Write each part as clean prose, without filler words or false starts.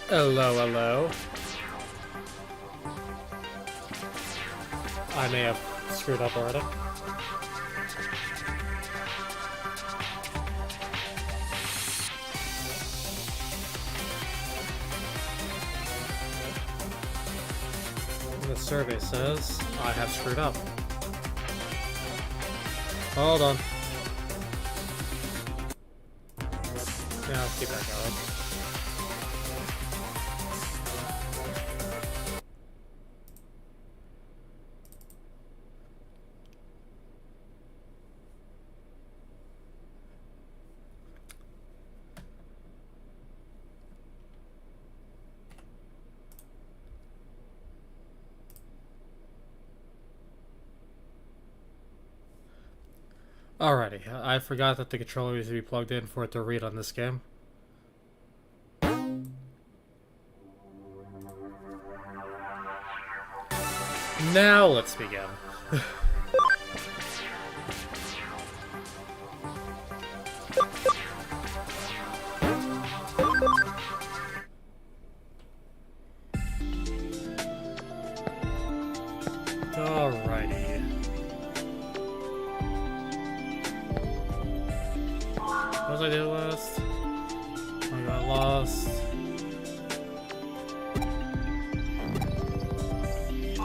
Hello, hello. I may have screwed up already. The survey says I have screwed up. Hold on. Yeah, I'll keep that going. Alrighty, I forgot that the controller needs to be plugged in for it to read on this game. Now let's begin. Alrighty. What was I doing last? I got lost.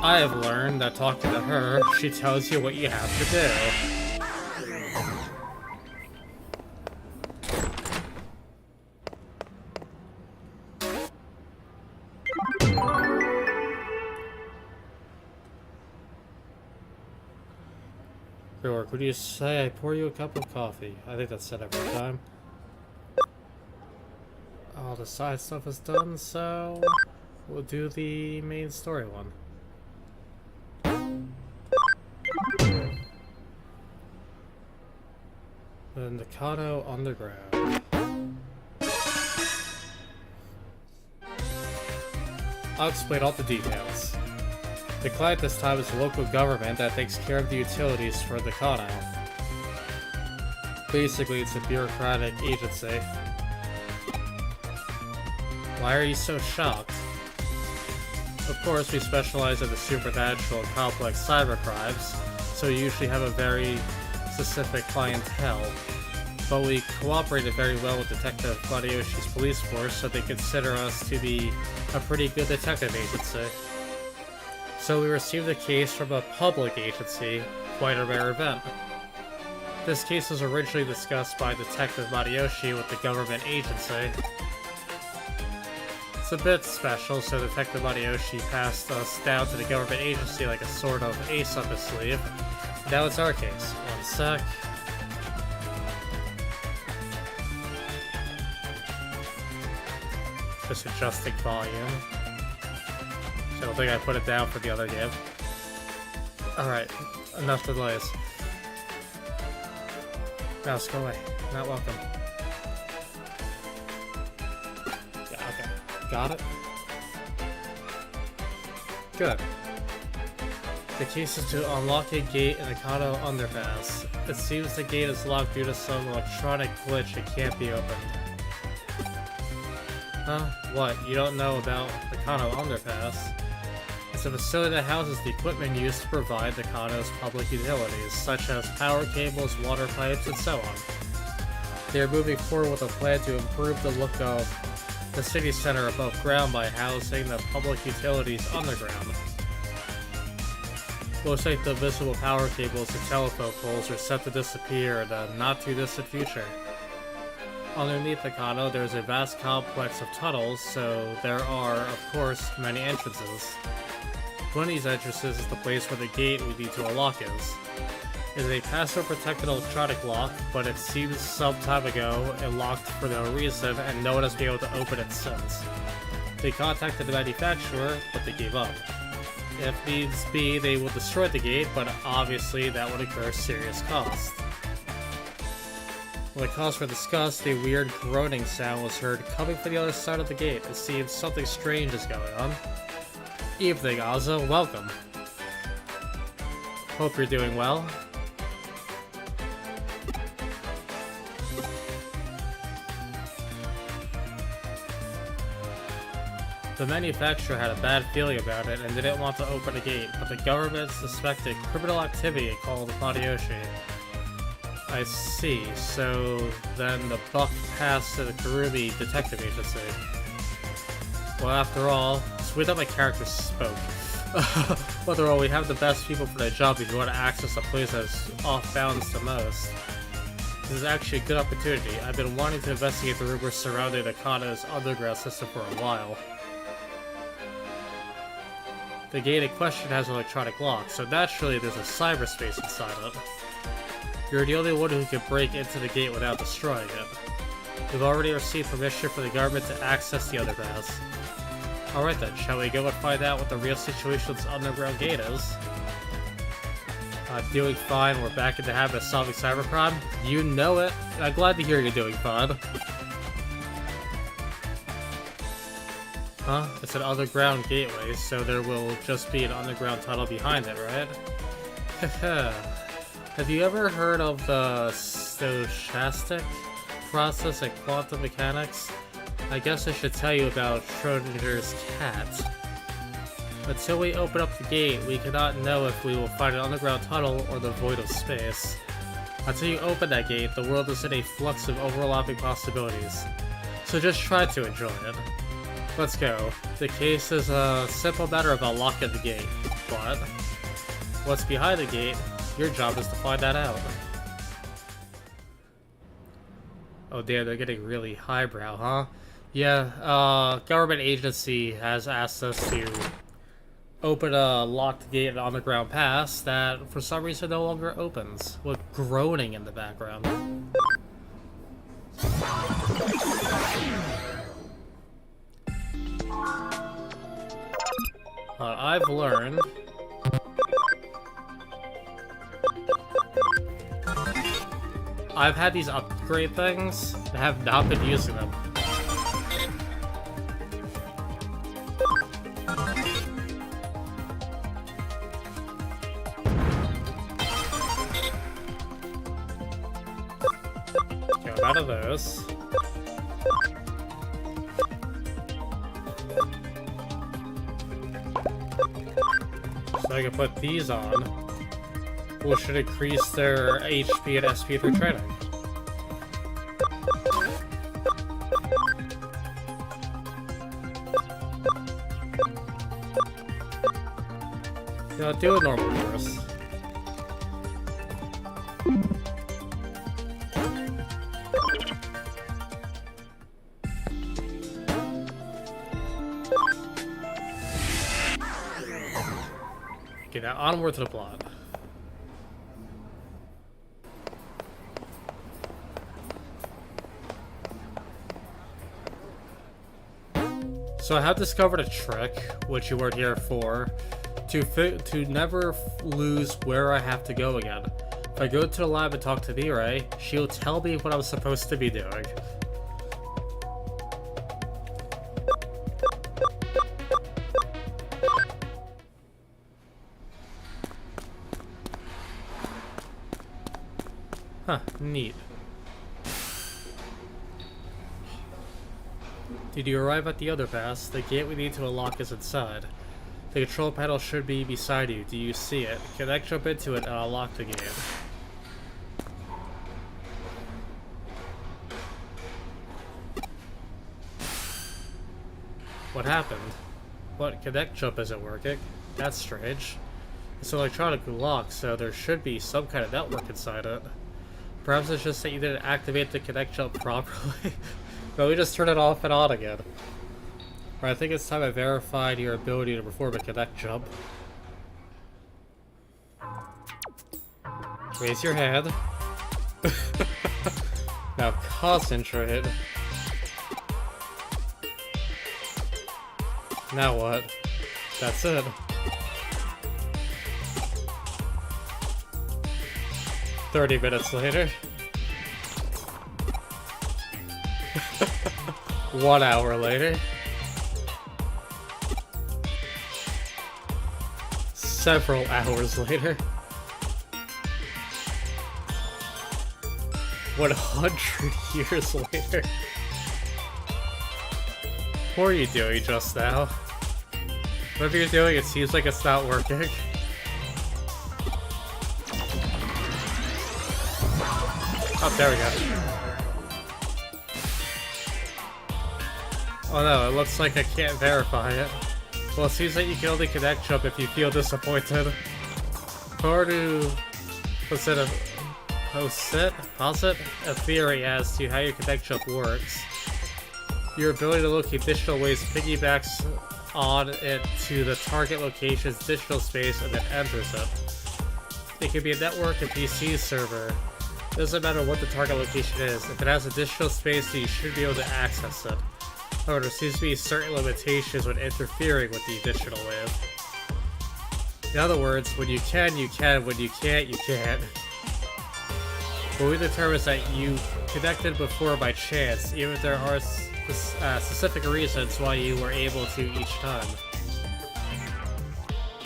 I have learned that talking to her, she tells you what you have to do. What do you say? I pour you a cup of coffee. I think that's said every time. All the side stuff is done, so we'll do the main story one. The Nakano Underground. I'll explain all the details. The client this time is the local government that takes care of the utilities for the Nakano. Basically, it's a bureaucratic agency. Why are you so shocked? Of course, we specialize in the supernatural and complex cybercrimes, so we usually have a very specific clientele. But we cooperated very well with Detective Madayoshi's police force, so they consider us to be a pretty good detective agency. So we received a case from a public agency, quite a rare event. This case was originally discussed by Detective Madayoshi with the government agency. It's a bit special, so Detective Madayoshi passed us down to the government agency like a sort of ace up his sleeve. Now it's our case. One sec. Just adjusting volume. I don't think I put it down for the other game. Alright, enough delays. Mouse, go away. Not welcome. Yeah, okay. Got it? Good. The case is to unlock a gate in the Kano Underpass. It seems the gate is locked due to some electronic glitch. It can't be opened. Huh? What? You don't know about the Kano Underpass? It's a facility that houses the equipment used to provide the Kano's public utilities, such as power cables, water pipes, and so on. They are moving forward with a plan to improve the look of the city center above ground by housing the public utilities underground. Looks like the visible power cables and telephone poles are set to disappear in the not-too-distant future. Underneath the Kano, there is a vast complex of tunnels, so there are, of course, many entrances. One of these entrances is the place where the gate we need to unlock is. It is a password-protected electronic lock, but it seems some time ago it locked for no reason, and no one has been able to open it since. They contacted the manufacturer, but they gave up. If needs be, they will destroy the gate, but obviously that would incur serious cost. When the costs were discussed, a weird groaning sound was heard coming from the other side of the gate. It seems something strange is going on. Evening, Aza. Welcome. Hope you're doing well. The manufacturer had a bad feeling about it and didn't want to open the gate, but the government suspected criminal activity called Matayoshi. I see, so then the buck passed to the Karumi Detective Agency. Well, after all, it's weird that my character spoke. After all, we have the best people for the job if you want to access a place that's off bounds the most. This is actually a good opportunity. I've been wanting to investigate the rumors surrounding Akana's underground system for a while. The gate in question has an electronic lock, so naturally there's a cyberspace inside it. You're the only one who can break into the gate without destroying it. We've already received permission from the government to access the underground. Alright then, shall we go and find out what the real situation of this underground gate is? Doing fine, we're back in the habit of solving cybercrime. You know it, and I'm glad to hear you're doing fine. Huh? It's an underground gateway, so there will just be an underground tunnel behind it, right? Have you ever heard of the stochastic process in quantum mechanics? I guess I should tell you about Schrodinger's cat. Until we open up the gate, we cannot know if we will find an underground tunnel or the void of space. Until you open that gate, the world is in a flux of overlapping possibilities. So just try to enjoy it. Let's go. The case is a simple matter of unlocking the gate. But what's behind the gate? Your job is to find that out. Oh damn, they're getting really highbrow, huh? Yeah, government agency has asked us to open a locked gate on the ground pass that for some reason no longer opens, with groaning in the background. I've learned I've had these upgrade things and have not been using them. Okay, I'm out of those. So I can put these on, which should increase their HP and SP through training. Yeah, do a normal first. Okay, now onward to the plot. So I have discovered a trick, which you weren't here for, to never lose where I have to go again. If I go to the lab and talk to Mirai, she'll tell me what I'm supposed to be doing. Huh, neat. Did you arrive at the underpass? The gate we need to unlock is inside. The control panel should be beside you. Do you see it? Connect, jump into it, and unlock the gate. What happened? What? Connect jump isn't working? That's strange. It's an electronic lock, so there should be some kind of network inside it. Perhaps it's just that you didn't activate the connect jump properly. No, we just turn it off and on again. Alright, I think it's time I verified your ability to perform a connect jump. Raise your hand. Now concentrate. Now what? That's it. "30 minutes later." 1 hour later. Several hours later. 100 years later. What are you doing just now? Whatever you're doing, it seems like it's not working. Oh, there we go. Oh no, it looks like I can't verify it. Well, it seems like you can only connect jump if you feel disappointed. Or to posit a theory as to how your connect jump works. Your ability to locate digital waves piggybacks on it to the target location's digital space and then enters it. It can be a network, a PC server. It doesn't matter what the target location is. If it has a digital space, then you should be able to access it. However, there seems to be certain limitations when interfering with the digital wave. In other words, when you can, you can. When you can't, you can't. But we determine that you connected before by chance, even if there are specific reasons why you were able to each time.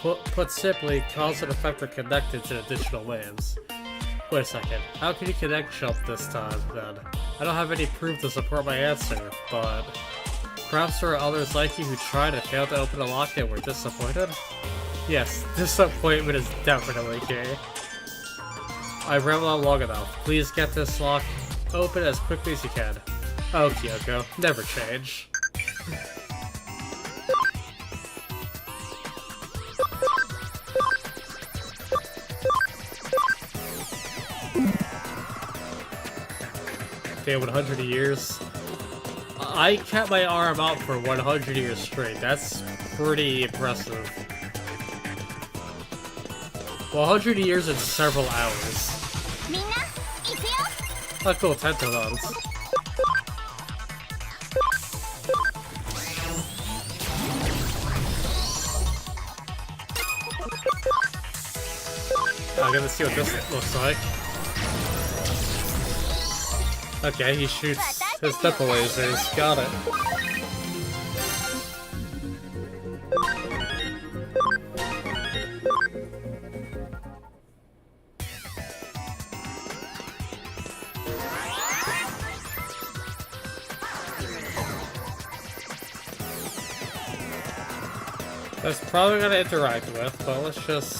Put simply, cause and effect are connected to the digital waves. Wait a second, how can you connect jump this time, then? I don't have any proof to support my answer, but perhaps there are others like you who tried and failed to open a lock and were disappointed? Yes, disappointment is definitely key. I've rambled on long enough. Please get this lock open as quickly as you can. Oh, Kyoko, never change. Okay, 100 years. I kept my arm out for 100 years straight. That's pretty impressive. 100 years in several hours. Oh cool, Tentodons. I'm gonna see what this looks like. Okay, he shoots his nipple lasers. Got it. That's probably gonna interact with, but let's just...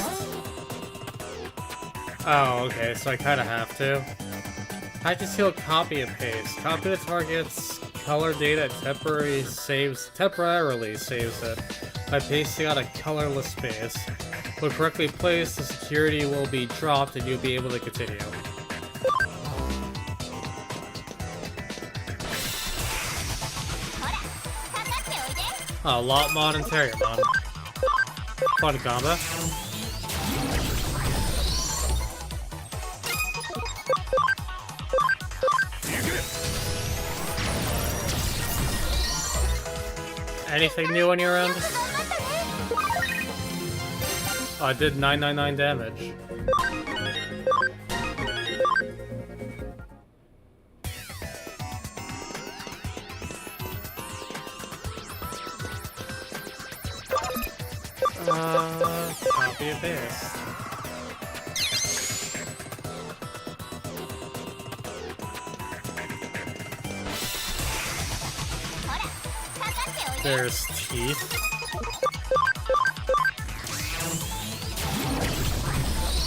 Oh, okay, so I kinda have to. Hide to seal, copy and paste. Copy the target's color data and temporarily saves it by pasting on a colorless space. When correctly placed, the security will be dropped and you'll be able to continue. Oh, Lotmon and Terriermon. Fun combo. Anything new on your end? Oh, I did 999 damage. Copy and paste. There's teeth.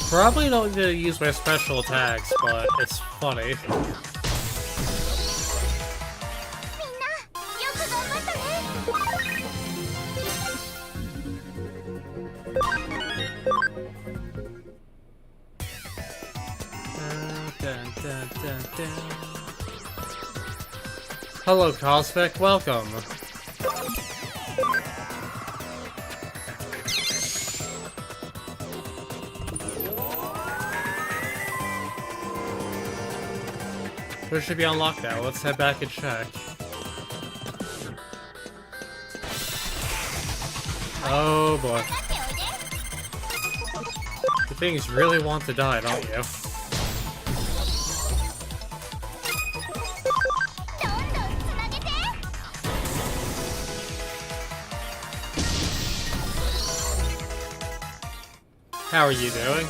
Probably don't need to use my special attacks, but it's funny. Hello, Cosmic. Welcome. There should be unlocked now. Let's head back and check. Oh boy. The things really want to die, don't you? How are you doing?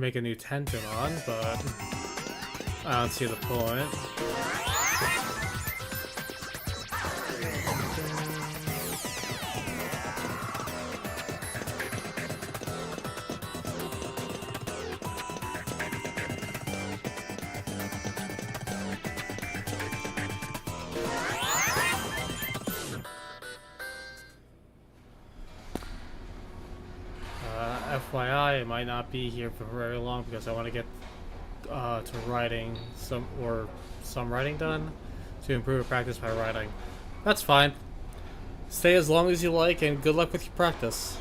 make a new Tentomon, but I don't see the point. FYI, I might not be here for very long because I want to get to writing some writing done to improve practice by writing. That's fine. Stay as long as you like, and good luck with your practice.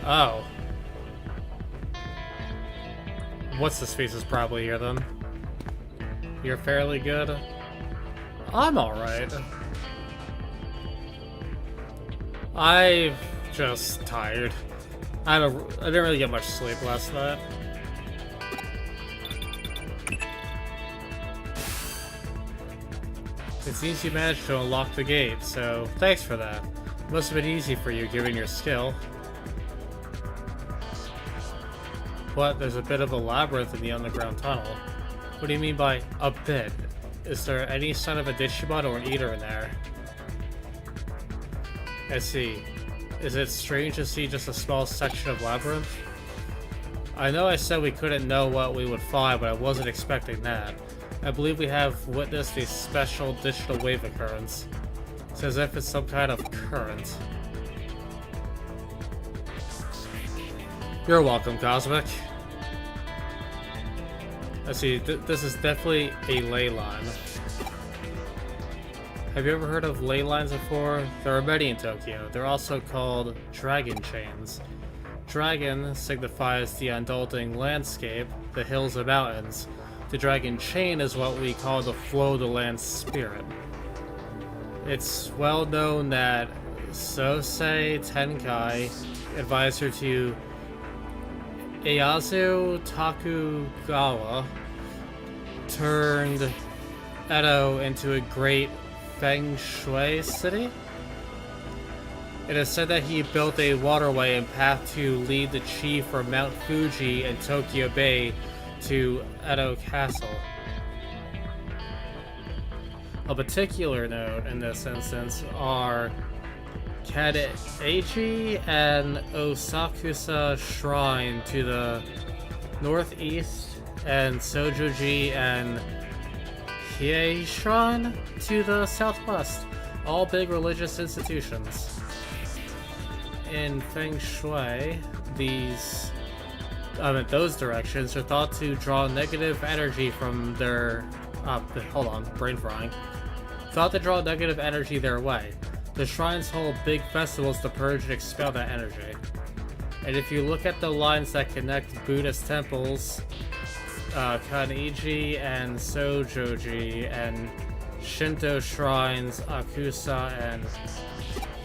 Oh. What's this face is probably here then. You're fairly good. I'm alright. I'm just tired. I didn't really get much sleep last night. It seems you managed to unlock the gate, so thanks for that. Must have been easy for you given your skill. But there's a bit of a labyrinth in the underground tunnel. What do you mean by a bit? Is there any sign of a Digimon or an Eater in there? I see. Is it strange to see just a small section of labyrinth? I know I said we couldn't know what we would find, but I wasn't expecting that. I believe we have witnessed a special digital wave occurrence. It's as if it's some kind of current. You're welcome, Cosmic. Let's see, this is definitely a ley line. Have you ever heard of ley lines before? There are many in Tokyo. They're also called dragon chains. Dragon signifies the undulating landscape, the hills and mountains. The dragon chain is what we call the flow of the land spirit. It's well known that Sosei Tenkai, advisor to Ieyasu Tokugawa, turned Edo into a great feng shui city. It is said that he built a waterway and path to lead the chi from Mount Fuji and Tokyo Bay to Edo Castle. A particular note in this instance are Kadeiji and Osakusa Shrine to the northeast, and Sojoji and Hiei Shrine to the southwest. All big religious institutions. In Feng Shui, those directions are thought to draw negative energy from their... hold on, brain frying. Thought to draw negative energy their way. The shrines hold big festivals to purge and expel that energy. And if you look at the lines that connect Buddhist temples, Kaniji and Sojoji, and Shinto shrines, Akusa and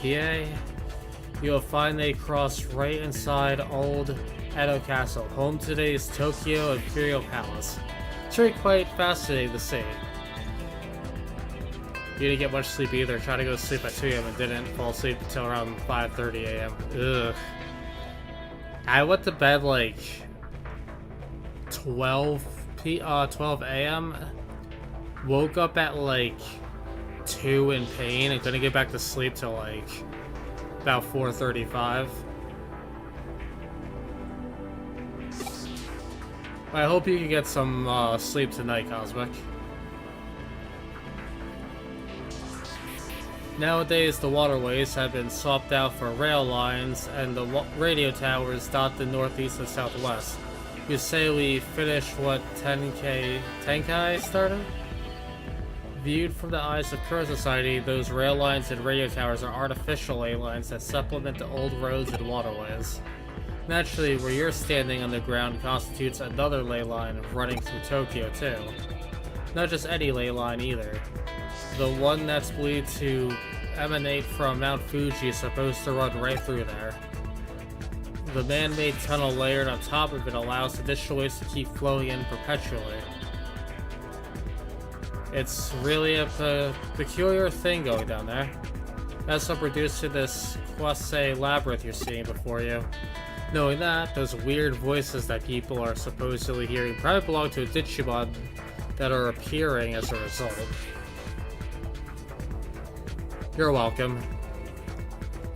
Hiei, you'll find they cross right inside old Edo Castle, home to today's Tokyo Imperial Palace. It's really quite fascinating to see. You didn't get much sleep either. Tried to go to sleep at 2 a.m. and didn't fall asleep until around 5:30 a.m. Ugh. I went to bed like 12 a.m. Woke up at like 2 in pain and couldn't get back to sleep till like about 4:35. I hope you can get some sleep tonight, Cosmic. Nowadays, the waterways have been swapped out for rail lines, and the radio towers dot the northeast and southwest. You say we finished what Tenkai started? Viewed from the eyes of current society, those rail lines and radio towers are artificial ley lines that supplement the old roads and waterways. Naturally, where you're standing on the ground constitutes another ley line running through Tokyo too. Not just any ley line either. The one that's believed to emanate from Mount Fuji is supposed to run right through there. The man-made tunnel layered on top of it allows additional waves to keep flowing in perpetually. It's really a peculiar thing going down there. That's what produced this quasi labyrinth you're seeing before you. Knowing that, those weird voices that people are supposedly hearing probably belong to a Digimon that are appearing as a result. You're welcome.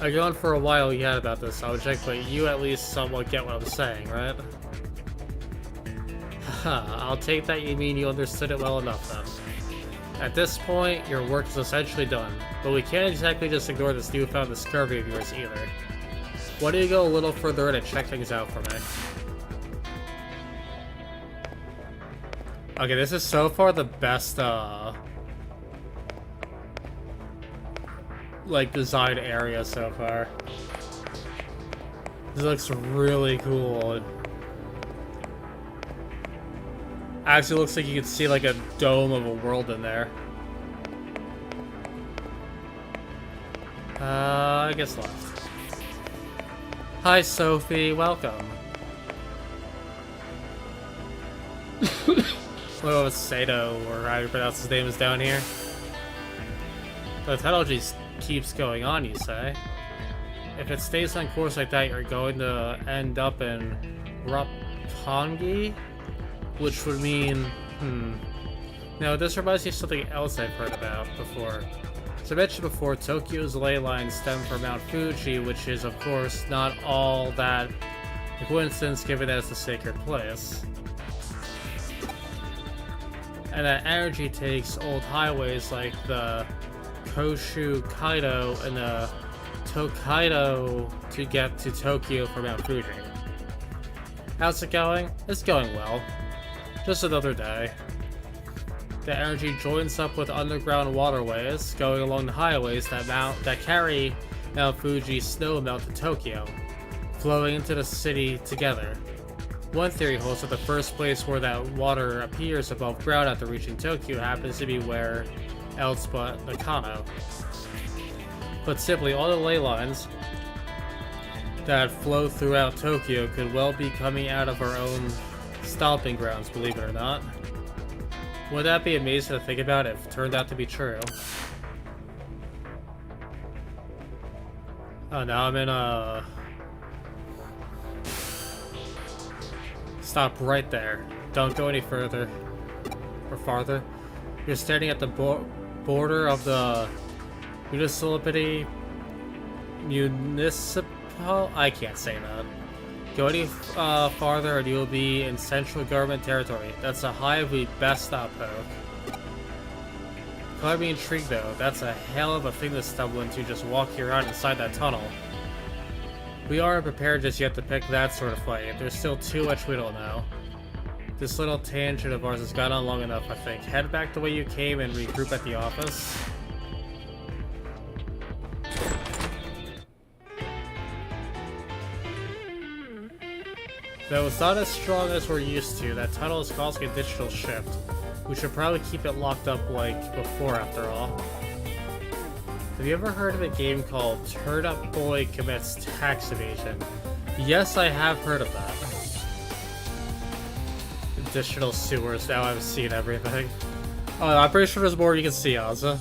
I've gone for a while yet about this subject, but you at least somewhat get what I'm saying, right? Haha, I'll take that you mean you understood it well enough then. At this point, your work is essentially done, but we can't exactly just ignore this newfound discovery of yours either. Why don't you go a little further in and check things out for me? Okay, this is so far the best, like, design area so far. This looks really cool. Actually looks like you can see, like, a dome of a world in there. I guess left. Hi, Sophie. Welcome. What was Sato, or how you pronounce his name, is down here? The technology keeps going on, you say? If it stays on course like that, you're going to end up in Roppongi? Which would mean... Now, this reminds me of something else I've heard about before. As I mentioned before, Tokyo's ley lines stem from Mount Fuji, which is, of course, not all that a coincidence given that it's a sacred place. And that energy takes old highways like the Koshu Kaido and the Tokaido to get to Tokyo from Mount Fuji. How's it going? It's going well. Just another day. The energy joins up with underground waterways going along the highways that carry Mount Fuji's snow melt to Tokyo, flowing into the city together. One theory holds that the first place where that water appears above ground after reaching Tokyo happens to be where else but Nakano. But simply, all the ley lines that flow throughout Tokyo could well be coming out of our own stomping grounds, believe it or not. Would that be amazing to think about if it turned out to be true? Oh, now I'm in a... Stop right there. Don't go any further. Or farther. You're standing at the border of the municipal... I can't say that. Go any farther and you'll be in central government territory. That's a hive we best not poke. Color me intrigued though. That's a hell of a thing to stumble into just walking around inside that tunnel. We aren't prepared just yet to pick that sort of fight. There's still too much we don't know. This little tangent of ours has gone on long enough, I think. Head back the way you came and regroup at the office. Though it's not as strong as we're used to, that tunnel is causing a digital shift. We should probably keep it locked up like before, after all. Have you ever heard of a game called Turn Up Boy Commits Tax Evasion? Yes, I have heard of that. Additional sewers, now I've seen everything. Oh, I'm pretty sure there's more you can see, Ozza.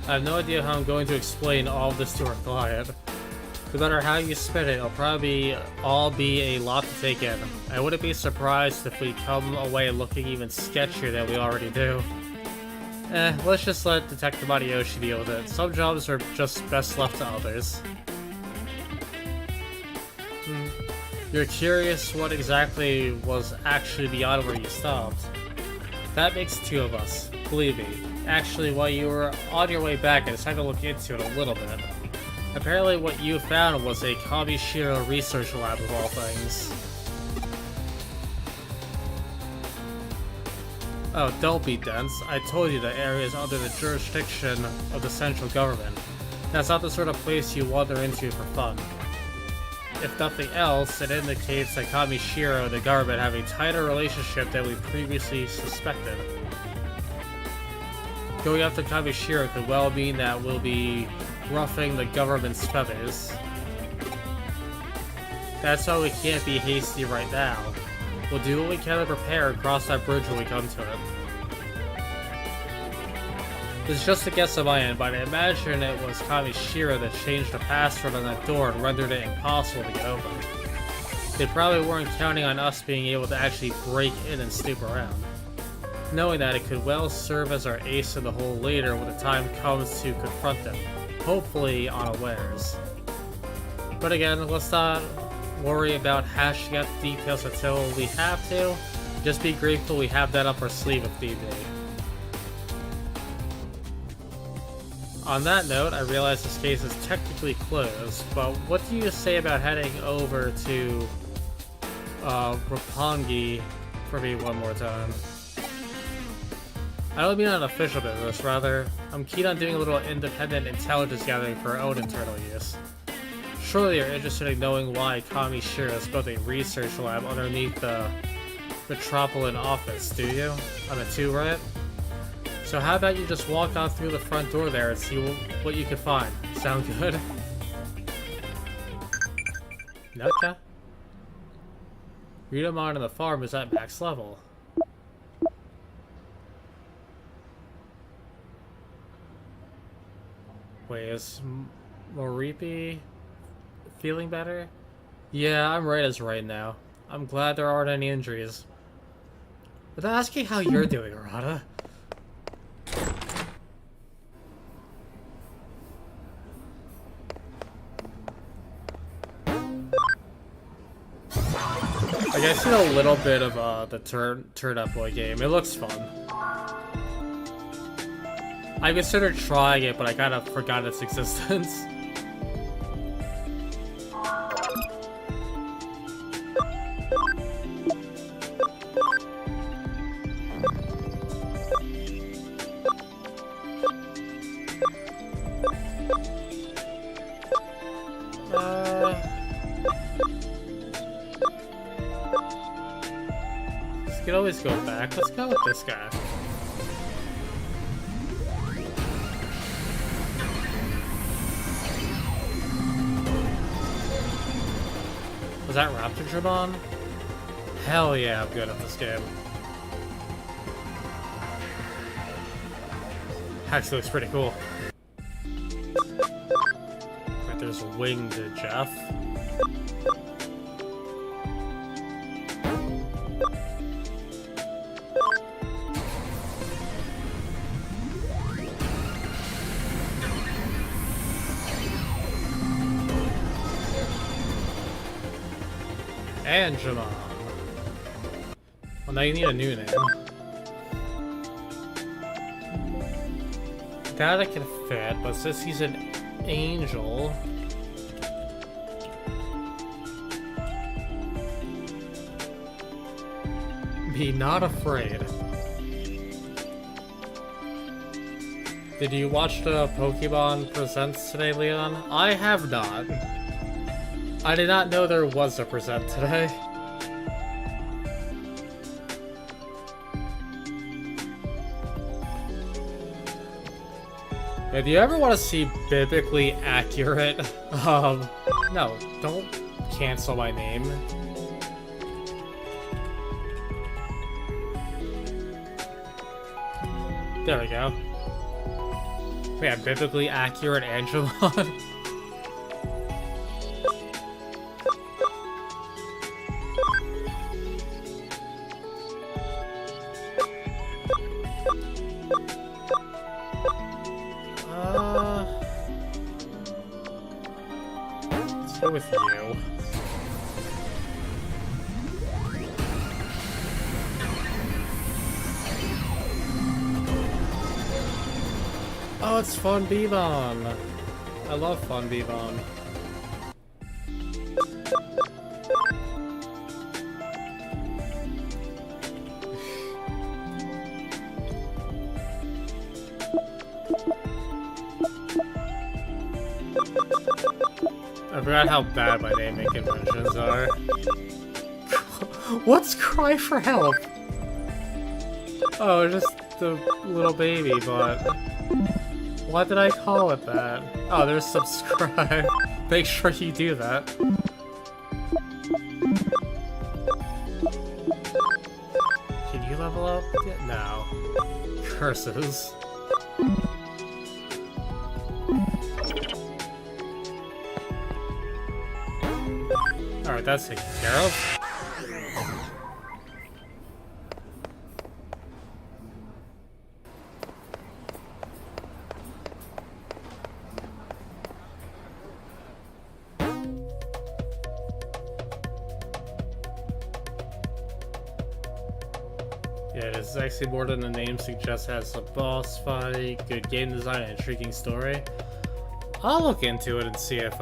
I have no idea how I'm going to explain all of this to our client. No matter how you spin it, it'll probably all be a lot to take in. I wouldn't be surprised if we come away looking even sketchier than we already do. Let's just let Detective Matayoshi deal with it. Some jobs are just best left to others. You're curious what exactly was actually beyond where you stopped. That makes two of us, believe me. Actually, while you were on your way back, I decided to look into it a little bit. Apparently what you found was a Kamishiro research lab of all things. Oh, don't be dense. I told you the area is under the jurisdiction of the central government. That's not the sort of place you wander into for fun. If nothing else, it indicates that Kamishiro and the government have a tighter relationship than we previously suspected. Going after Kamishiro could well mean that we'll be ruffling the government's feathers. That's why we can't be hasty right now. We'll do what we can to prepare and cross that bridge when we come to it. This is just a guess on my end, but I imagine it was Kamishira that changed the password on that door and rendered it impossible to get open. They probably weren't counting on us being able to actually break in and snoop around. Knowing that, it could well serve as our ace in the hole later when the time comes to confront them, hopefully unawares. But again, let's not worry about hashing out the details until we have to. Just be grateful we have that up our sleeve if need be. On that note, I realize this case is technically closed, but what do you say about heading over to Roppongi for me one more time? I don't mean on official business, rather, I'm keen on doing a little independent intelligence gathering for our own internal use. Surely you're interested in knowing why Kamishira has built a research lab underneath the Metropolitan office, do you? On the 2, right? So how about you just walk on through the front door there and see what you can find. Sound good? Okay. Digimon on the farm is at max level. Wait, is Moripi feeling better? Yeah, I'm right as right now. I'm glad there aren't any injuries. But asking how you're doing, Arata. Like, I've seen a little bit of the Turn Up Boy game. It looks fun. I considered trying it, but I kind of forgot its existence. You can always go back. Let's go with this guy. Was that Raptor Digimon? Hell yeah, I'm good at this game. Actually looks pretty cool. Right, there's Winged Jeff. And Digimon. Well, now you need a new name. That I can fit, but since he's an angel... Be not afraid. Did you watch the Pokemon Presents today, Leon? I have not. I did not know there was a present today. Yeah, do you ever want to see biblically accurate? No, don't cancel my name. There we go. Yeah, biblically accurate Angelon. Let's go with you. Oh, it's Fun Bebon. I love Fun Bebon. I forgot how bad my naming conventions are. What's Cry for Help? Oh, just the little baby, but... Why did I call it that? Oh, there's subscribe. Make sure you do that. Can you level up? No. Curses. Alright, that's taken care of. Yeah, it is actually more than the name suggests. It has a boss fight, good game design, and intriguing story. I'll look into it and see if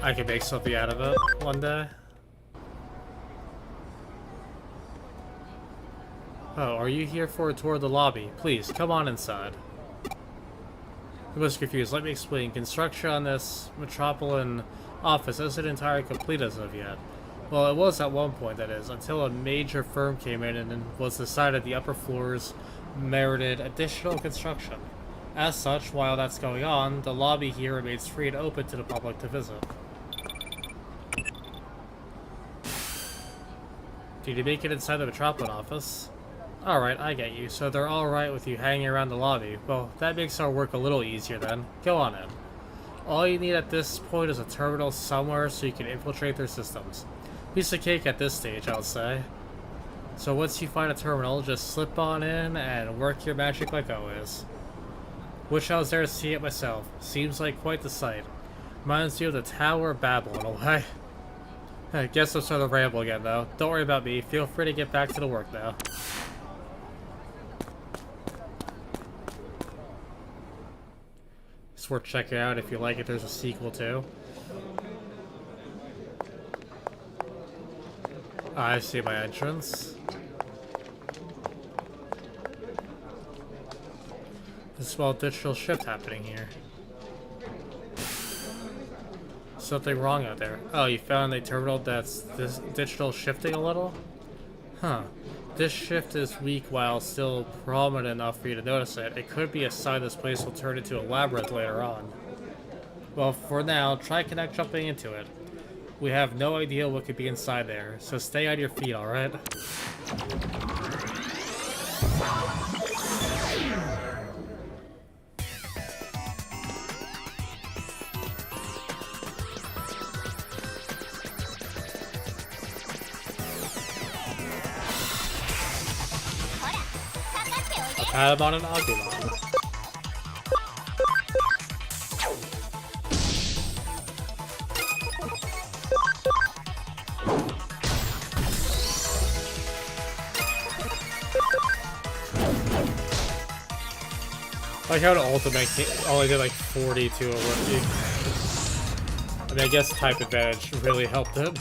I can make something out of it one day. Oh, are you here for a tour of the lobby? Please, come on inside. I was confused. Let me explain. Construction on this Metropolitan office isn't entirely complete as of yet. Well, it was at one point, that is, until a major firm came in and was decided the upper floors merited additional construction. As such, while that's going on, the lobby here remains free and open to the public to visit. Did you make it inside the Metropolitan office? Alright, I get you. So they're alright with you hanging around the lobby. Well, that makes our work a little easier then. Go on in. All you need at this point is a terminal somewhere so you can infiltrate their systems. Piece of cake at this stage, I'll say. So once you find a terminal, just slip on in and work your magic like always. Wish I was there to see it myself. Seems like quite the sight. Reminds you of the Tower of Babel in a way. I guess I'm starting to ramble again though. Don't worry about me. Feel free to get back to the work now. It's worth checking out if you like it. There's a sequel too. I see my entrance. There's a small digital shift happening here. Something wrong out there. Oh, you found a terminal that's this digital shifting a little? Huh. This shift is weak while still prominent enough for you to notice it. It could be a sign this place will turn into a labyrinth later on. Well, for now, try jumping into it. We have no idea what could be inside there, so stay on your feet, alright? Patamon and Agumon. Like how the ultimate only did like 40 to a rookie. I mean, I guess type advantage really helped him.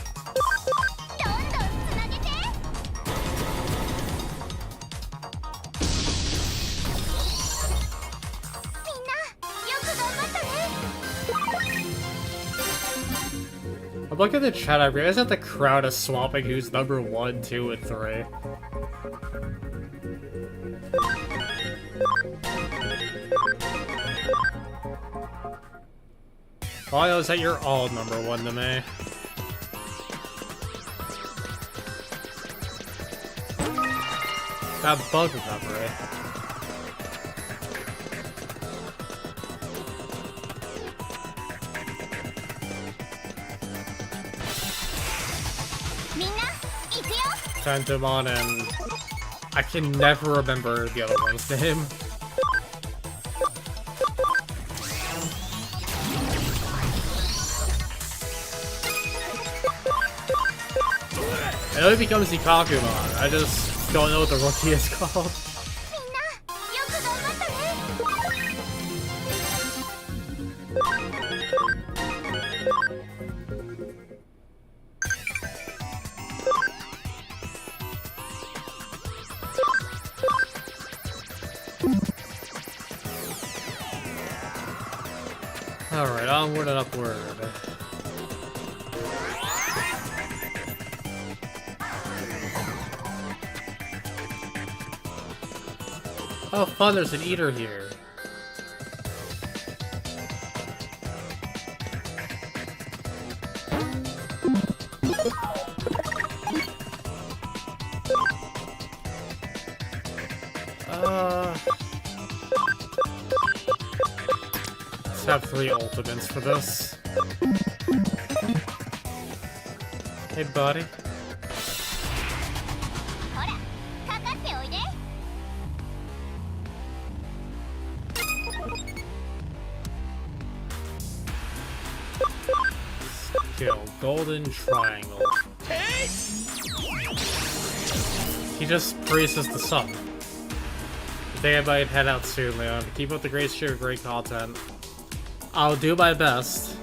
I'm looking at the chat, I realize that the crowd is swapping who's number 1, 2, and 3. All I know is that you're all number 1 to me. That bug recovery. Digimon and I can never remember the other one's name. I know it becomes Ikakumon. I just don't know what the rookie is called. Alright, onward and upward. Oh fun, there's an eater here. Let's have 3 ultimates for this. Hey, buddy. Skill, golden triangle. He just praises the sun. I think I might head out soon, Leon. Keep up the great stream of great content. I'll do my best.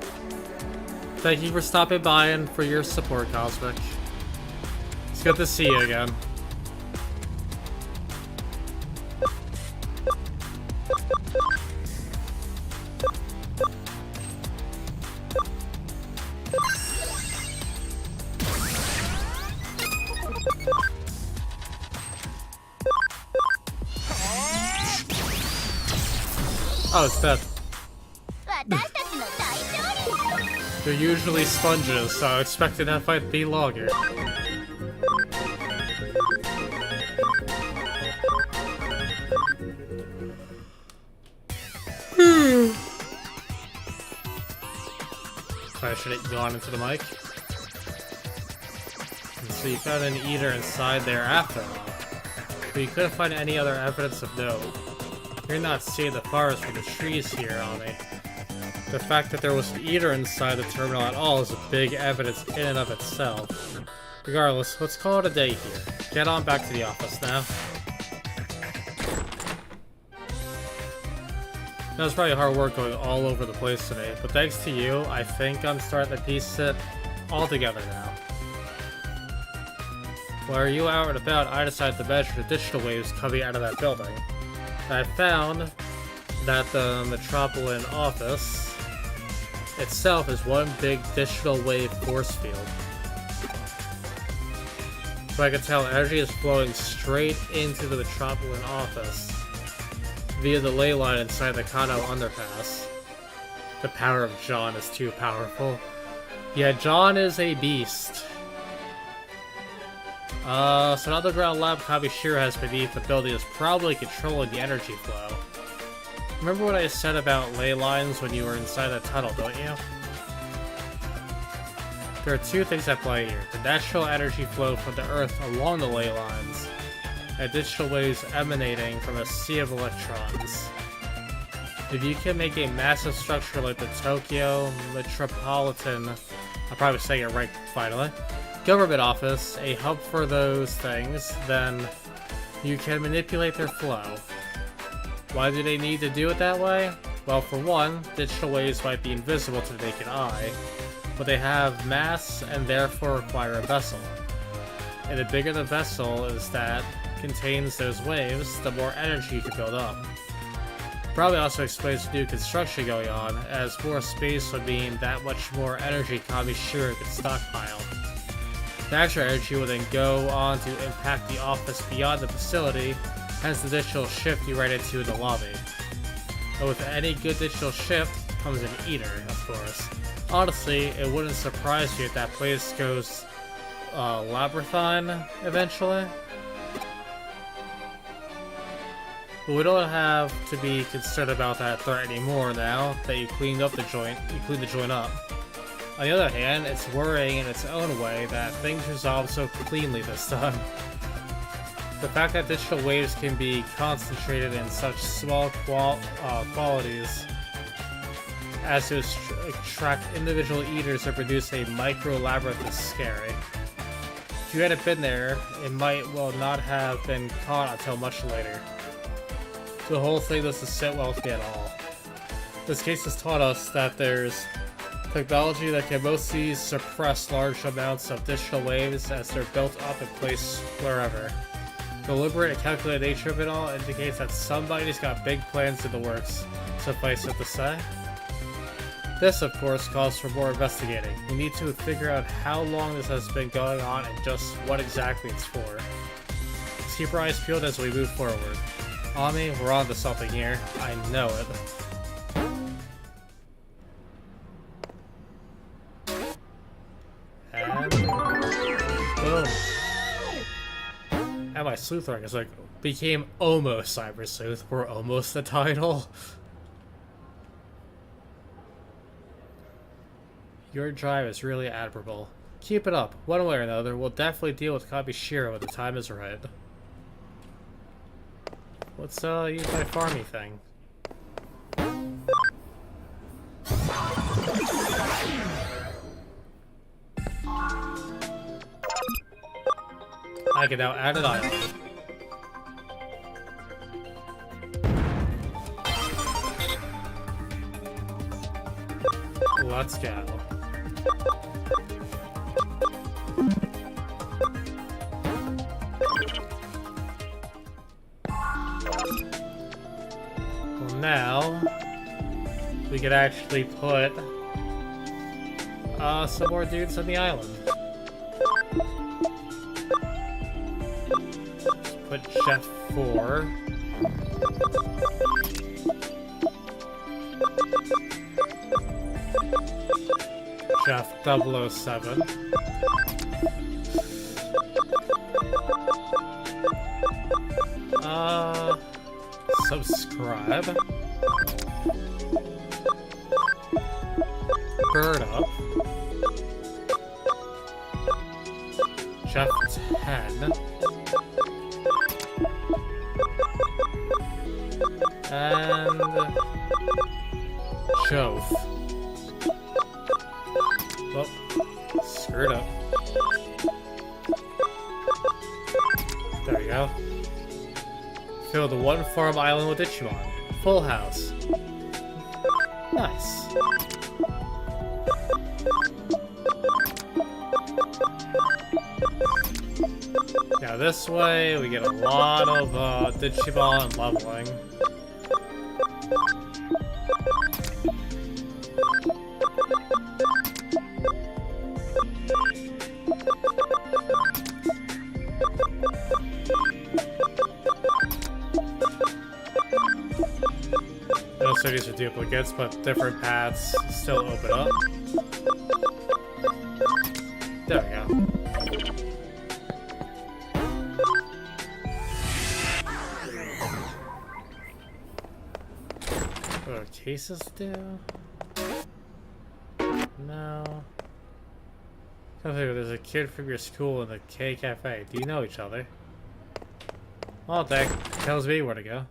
Thank you for stopping by and for your support, Cosmic. It's good to see you again. Oh, it's dead. They're usually sponges, so I expected that fight to be longer. I should have gone into the mic. So you found an eater inside there after all. But you couldn't find any other evidence of note. You're not seeing the forest from the trees here, Ami. The fact that there was an eater inside the terminal at all is a big evidence in and of itself. Regardless, let's call it a day here. Get on back to the office now. That was probably hard work going all over the place today, but thanks to you, I think I'm starting to piece it all together now. While you out and about, I decided to measure the digital waves coming out of that building. I found that the Metropolitan office itself is one big digital wave force field. So I can tell energy is flowing straight into the Metropolitan office via the ley line inside the Kano underpass. The power of John is too powerful. Yeah, John is a beast. So an underground lab Kabishira has beneath the building is probably controlling the energy flow. Remember what I said about ley lines when you were inside the tunnel, don't you? There are two things at play here. The natural energy flow from the Earth along the ley lines, and digital waves emanating from a sea of electrons. If you can make a massive structure like the Tokyo Metropolitan, I'm probably saying it right finally, government office, a hub for those things, then you can manipulate their flow. Why do they need to do it that way? Well, for one, digital waves might be invisible to the naked eye, but they have mass and therefore require a vessel. And the bigger the vessel is that contains those waves, the more energy you can build up. Probably also explains new construction going on, as more space would mean that much more energy Kamishiro could stockpile. The extra energy will then go on to impact the office beyond the facility, hence the digital shift you ran into in the lobby. But with any good digital shift comes an eater, of course. Honestly, it wouldn't surprise you if that place goes labyrinthine eventually. But we don't have to be concerned about that threat anymore now that you cleaned up the joint. You cleaned the joint up. On the other hand, it's worrying in its own way that things resolve so cleanly this time. The fact that digital waves can be concentrated in such small qualities as to attract individual eaters or produce a micro-labyrinth is scary. If you hadn't been there, it might well not have been caught until much later. The whole thing doesn't sit well with me at all. This case has taught us that there's technology that can mostly suppress large amounts of digital waves as they're built up and placed wherever. The deliberate and calculated nature of it all indicates that somebody's got big plans in the works, suffice it to say. This, of course, calls for more investigating. We need to figure out how long this has been going on and just what exactly it's for. Let's keep our eyes peeled as we move forward. Ami, we're on to something here. I know it. And boom. And my Sleuth rank is like, became almost Cyber Sleuth. We're almost the title. Your drive is really admirable. Keep it up. One way or another, we'll definitely deal with Kabishiro when the time is right. Let's use my farmy thing. I can now add an island. Let's go. Well, now we could actually put some more dudes on the island. Put Chef 4. Chef 007. Subscribe. Bird up. Chef 10. And Jove. Oh, screwed up. There we go. Fill the one farm island with Digimon. Full house. Nice. Now this way we get a lot of Digimon leveling. Those cities are duplicates, but different paths still open up. There we go. What do cases do? No. There's a kid from your school in the K Cafe. Do you know each other? Well, that tells me where to go.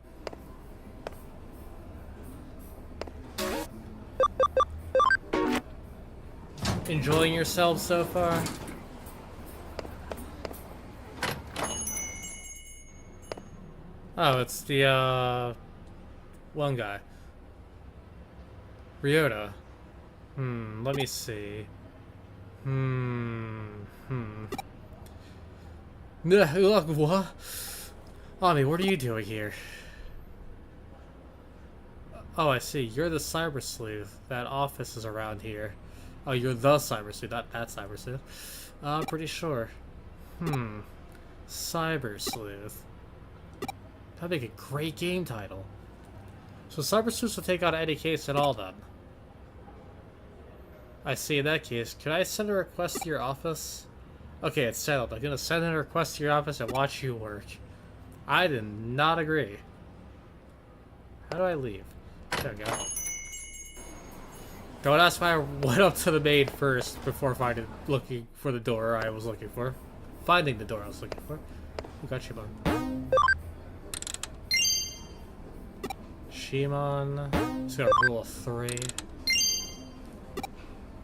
Enjoying yourselves so far? Oh, it's the, one guy. Ryota. Let me see. Look, what? Ami, what are you doing here? Oh, I see. You're the Cyber Sleuth. That office is around here. Oh, you're the Cyber Sleuth, not that Cyber Sleuth. I'm pretty sure. Cyber Sleuth. That'd make a great game title. So Cyber Sleuth will take on any case at all, then. I see. In that case, could I send a request to your office? Okay, it's settled. I'm gonna send a request to your office and watch you work. I did not agree. How do I leave? There we go. Don't ask why I went up to the maid first before looking for the door I was looking for. Finding the door I was looking for. Who got Shimon? Shimon. He's got a rule of 3.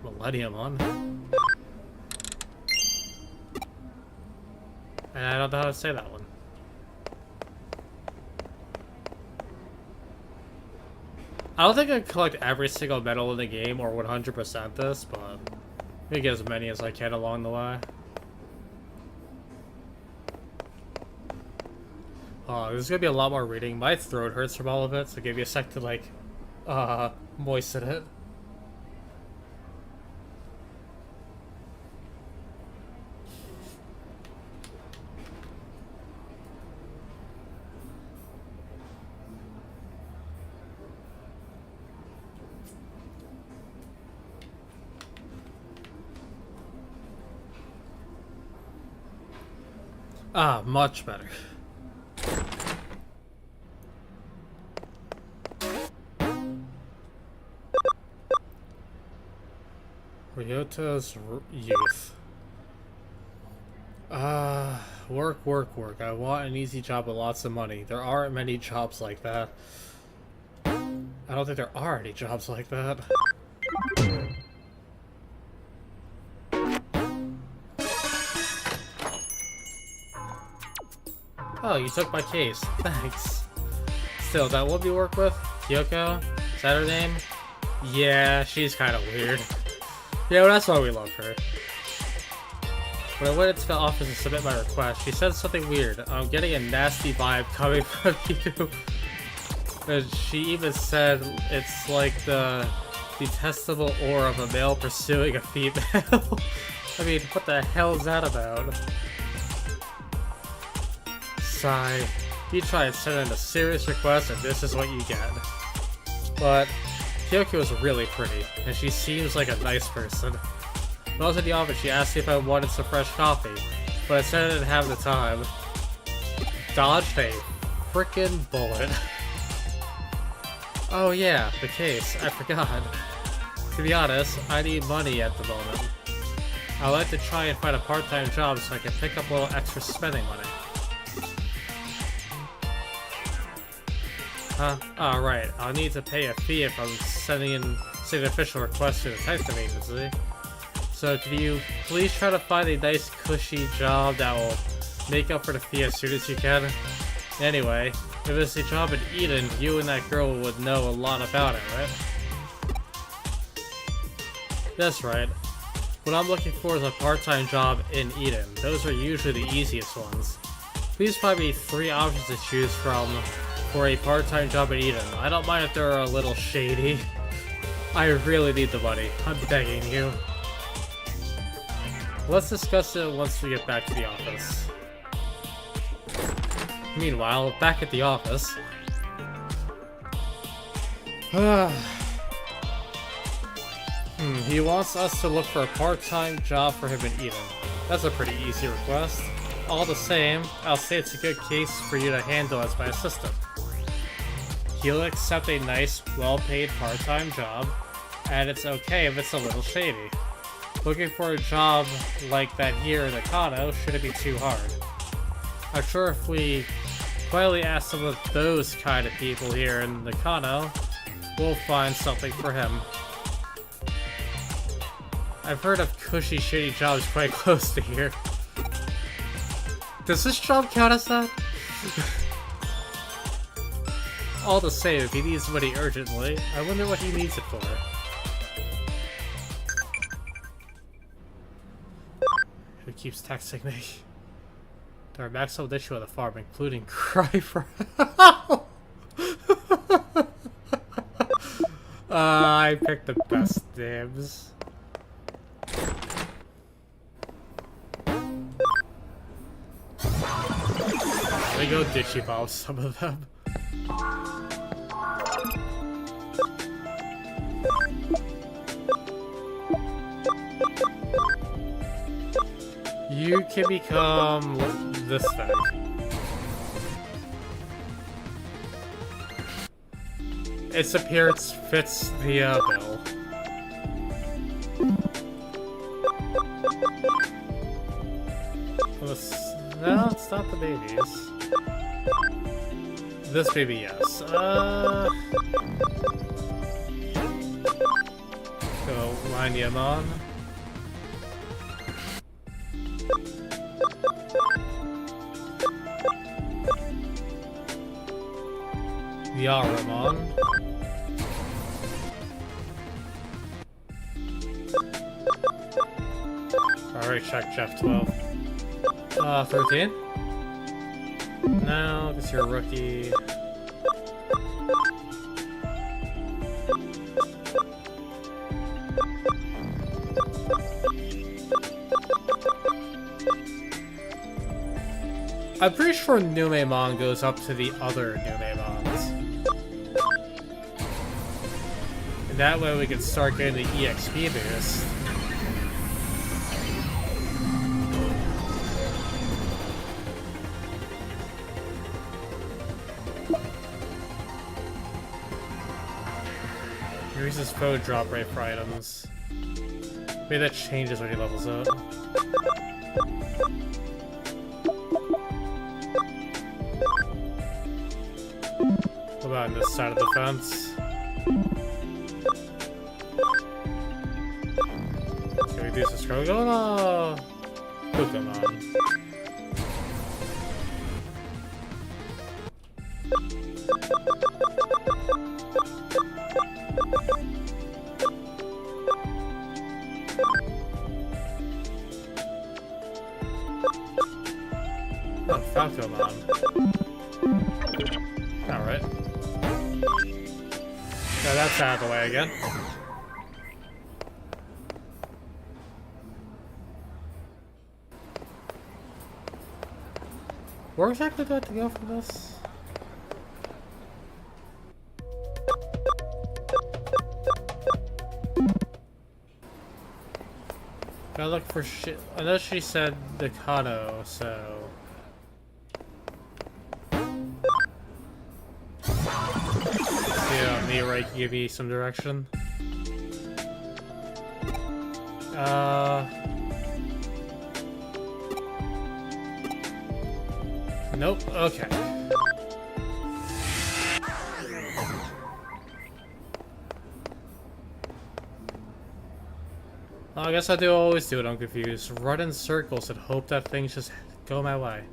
Millennium on. And I don't know how to say that one. I don't think I collect every single medal in the game or 100% this, but I'm gonna get as many as I can along the way. There's gonna be a lot more reading. My throat hurts from all of it, so give me a sec to like, moisten it. Ah, much better. Toyota's youth. Work. I want an easy job with lots of money. There aren't many jobs like that. I don't think there are any jobs like that. Oh, you took my case. Thanks. Still, that woman you work with? Kyoko? Is that her name? Yeah, she's kind of weird. Yeah, well, that's why we love her. When I went into the office to submit my request, she said something weird. I'm getting a nasty vibe coming from you. And she even said it's like the detestable aura of a male pursuing a female. I mean, what the hell is that about? Sigh. You try and send in a serious request and this is what you get. But Kyoko is really pretty, and she seems like a nice person. When I was in the office, she asked me if I wanted some fresh coffee, but I said I didn't have the time. Dodged a frickin' bullet. Oh yeah, the case. I forgot. To be honest, I need money at the moment. I'd like to try and find a part-time job so I can pick up a little extra spending money. Huh? Oh, right. I'll need to pay a fee if I'm sending an official request to the testing agency. So can you please try to find a nice cushy job that will make up for the fee as soon as you can? Anyway, if it's a job in Eden, you and that girl would know a lot about it, right? That's right. What I'm looking for is a part-time job in Eden. Those are usually the easiest ones. Please find me 3 options to choose from for a part-time job in Eden. I don't mind if they're a little shady. I really need the money. I'm begging you. Let's discuss it once we get back to the office. Meanwhile, back at the office. He wants us to look for a part-time job for him in Eden. That's a pretty easy request. All the same, I'll say it's a good case for you to handle as my assistant. He'll accept a nice, well-paid part-time job, and it's okay if it's a little shady. Looking for a job like that here in Nakano shouldn't be too hard. I'm sure if we quietly ask some of those kind of people here in Nakano, we'll find something for him. I've heard of cushy, shady jobs quite close to here. Does this job count as that? All the same, if he needs money urgently, I wonder what he needs it for. Who keeps texting me? There are maximum issue on the farm, including cry for help. I picked the best dibs. Let me go Digimon some of them. You can become this thing. Its appearance fits the bill. No, it's not the babies. This baby, yes. Go line him on. Yaramon. Alright, check Jeff 12. 13? No, because you're a rookie. I'm pretty sure Numemon goes up to the other Numemons. And that way we can start getting the EXP boost. Increases foe drop rate for items. Maybe that changes when he levels up. What about on this side of the fence? Can we do some scrolling? Oh no! Pokemon. Oh, Falcomon. Alright. Now that's out of the way again. Where exactly do I have to go for this? Gotta look for shit. I know she said Nakano, so. Yeah, me right, give me some direction. Nope, okay. Well, I guess I do always do it, I'm confused. Run in circles and hope that things just go my way.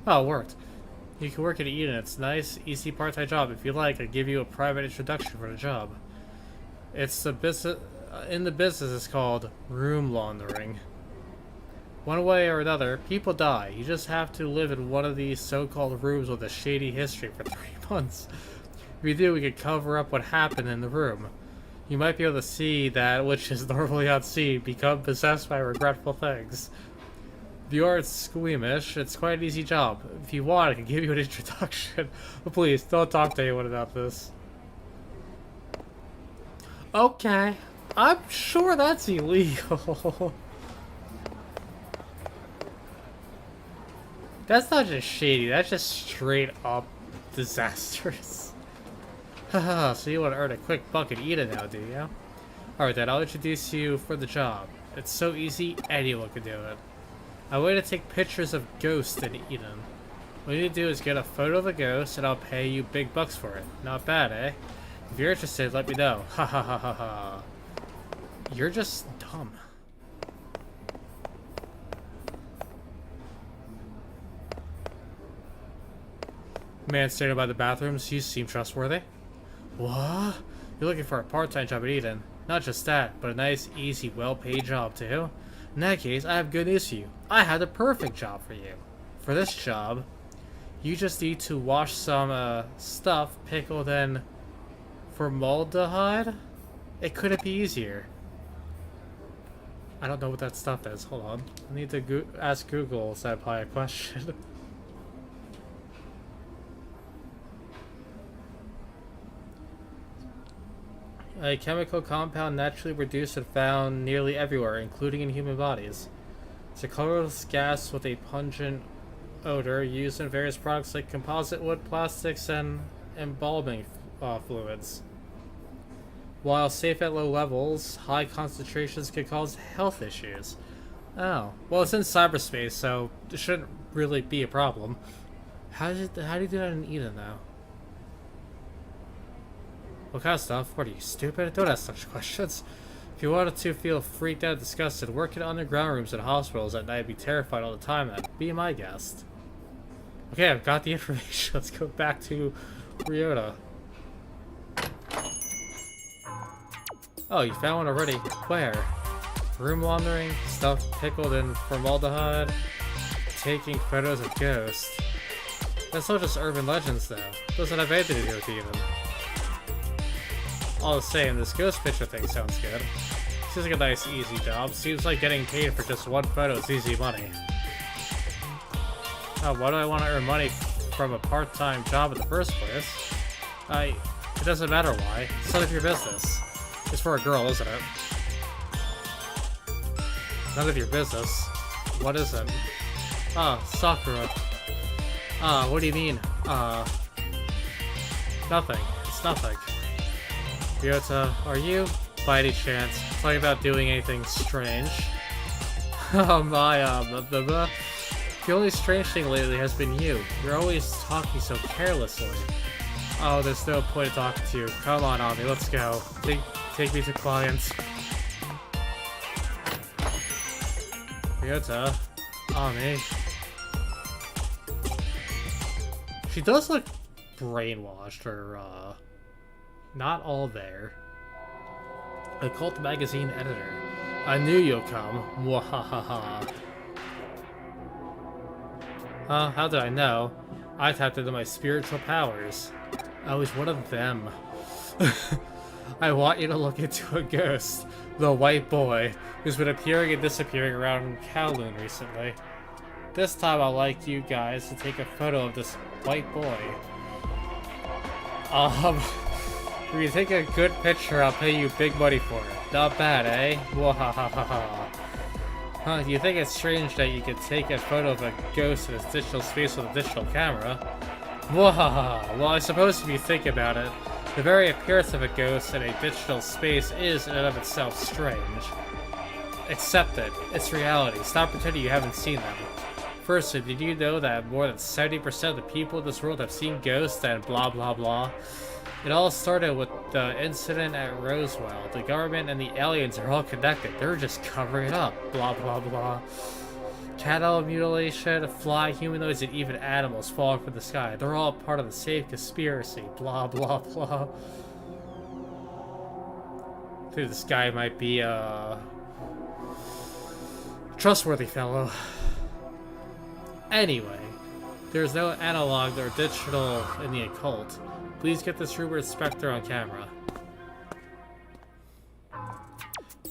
Oh, it worked. You can work at Eden. It's a nice, easy part-time job. If you like, I'll give you a private introduction for the job. It's the business. In the business, it's called room laundering. One way or another, people die. You just have to live in one of these so-called rooms with a shady history for 3 months. If you do, we could cover up what happened in the room. You might be able to see that which is normally unseen become possessed by regretful things. If you aren't squeamish, it's quite an easy job. If you want, I can give you an introduction. But please, don't talk to anyone about this. Okay. I'm sure that's illegal. That's not just shady, that's just straight up disastrous. Haha, so you want to earn a quick buck in Eden now, do you? Alright then, I'll introduce you for the job. It's so easy, anyone can do it. I want you to take pictures of ghosts in Eden. What you need to do is get a photo of a ghost and I'll pay you big bucks for it. Not bad, eh? If you're interested, let me know. Ha ha ha ha ha. You're just dumb. Man standing by the bathrooms, you seem trustworthy. What? You're looking for a part-time job at Eden. Not just that, but a nice, easy, well-paid job too? In that case, I have good news for you. I have the perfect job for you. For this job, you just need to wash some stuff pickled in formaldehyde? It couldn't be easier. I don't know what that stuff is. Hold on. I need to ask Google to apply a question. A chemical compound naturally reduced and found nearly everywhere, including in human bodies. It's a colorless gas with a pungent odor used in various products like composite wood, plastics, and embalming fluids. While safe at low levels, high concentrations can cause health issues. Oh, well, it's in cyberspace, so it shouldn't really be a problem. How do you do that in Eden, though? What kind of stuff? What are you, stupid? Don't ask such questions. If you wanted to feel freaked out, disgusted, work in underground rooms at hospitals at night and be terrified all the time, then be my guest. Okay, I've got the information. Let's go back to Ryota. Oh, you found one already. Where? Room laundering, stuff pickled in formaldehyde, taking photos of ghosts. That's all just urban legends, though. Doesn't have anything to do with Eden. All the same, this ghost picture thing sounds good. Seems like a nice, easy job. Seems like getting paid for just one photo is easy money. Oh, why do I want to earn money from a part-time job in the first place? It doesn't matter why. It's none of your business. It's for a girl, isn't it? None of your business. What is it? Ah, Sakura. Ah, what do you mean? Nothing. It's nothing. Ryota, are you? by any chance talking about doing anything strange? Oh my, the only strange thing lately has been you. You're always talking so carelessly. Oh, there's no point in talking to you. Come on, Ami, let's go. Take me to clients. Ryota. Ami. She does look brainwashed, or, not all there. Occult magazine editor. I knew you'll come. Mwahaha. How did I know? I tapped into my spiritual powers. I was one of them. I want you to look into a ghost. The white boy, who's been appearing and disappearing around Kowloon recently. This time I'd like you guys to take a photo of this white boy. If you take a good picture, I'll pay you big money for it. Not bad, eh? Wahahaha. Huh, you think it's strange that you could take a photo of a ghost in its digital space with a digital camera? Wahahaha. Well, I suppose if you think about it, the very appearance of a ghost in a digital space is in and of itself strange. Accept it. It's reality. Stop pretending you haven't seen them. Firstly, did you know that more than 70% of the people in this world have seen ghosts and blah blah blah? It all started with the incident at Roswell. The government and the aliens are all connected. They're just covering it up. Blah blah blah. Cattle mutilation, fly humanoids, and even animals falling from the sky. They're all part of the same conspiracy. Blah blah blah. I think this guy might be a trustworthy fellow. Anyway, there's no analog or digital in the occult. Please get this rumored specter on camera.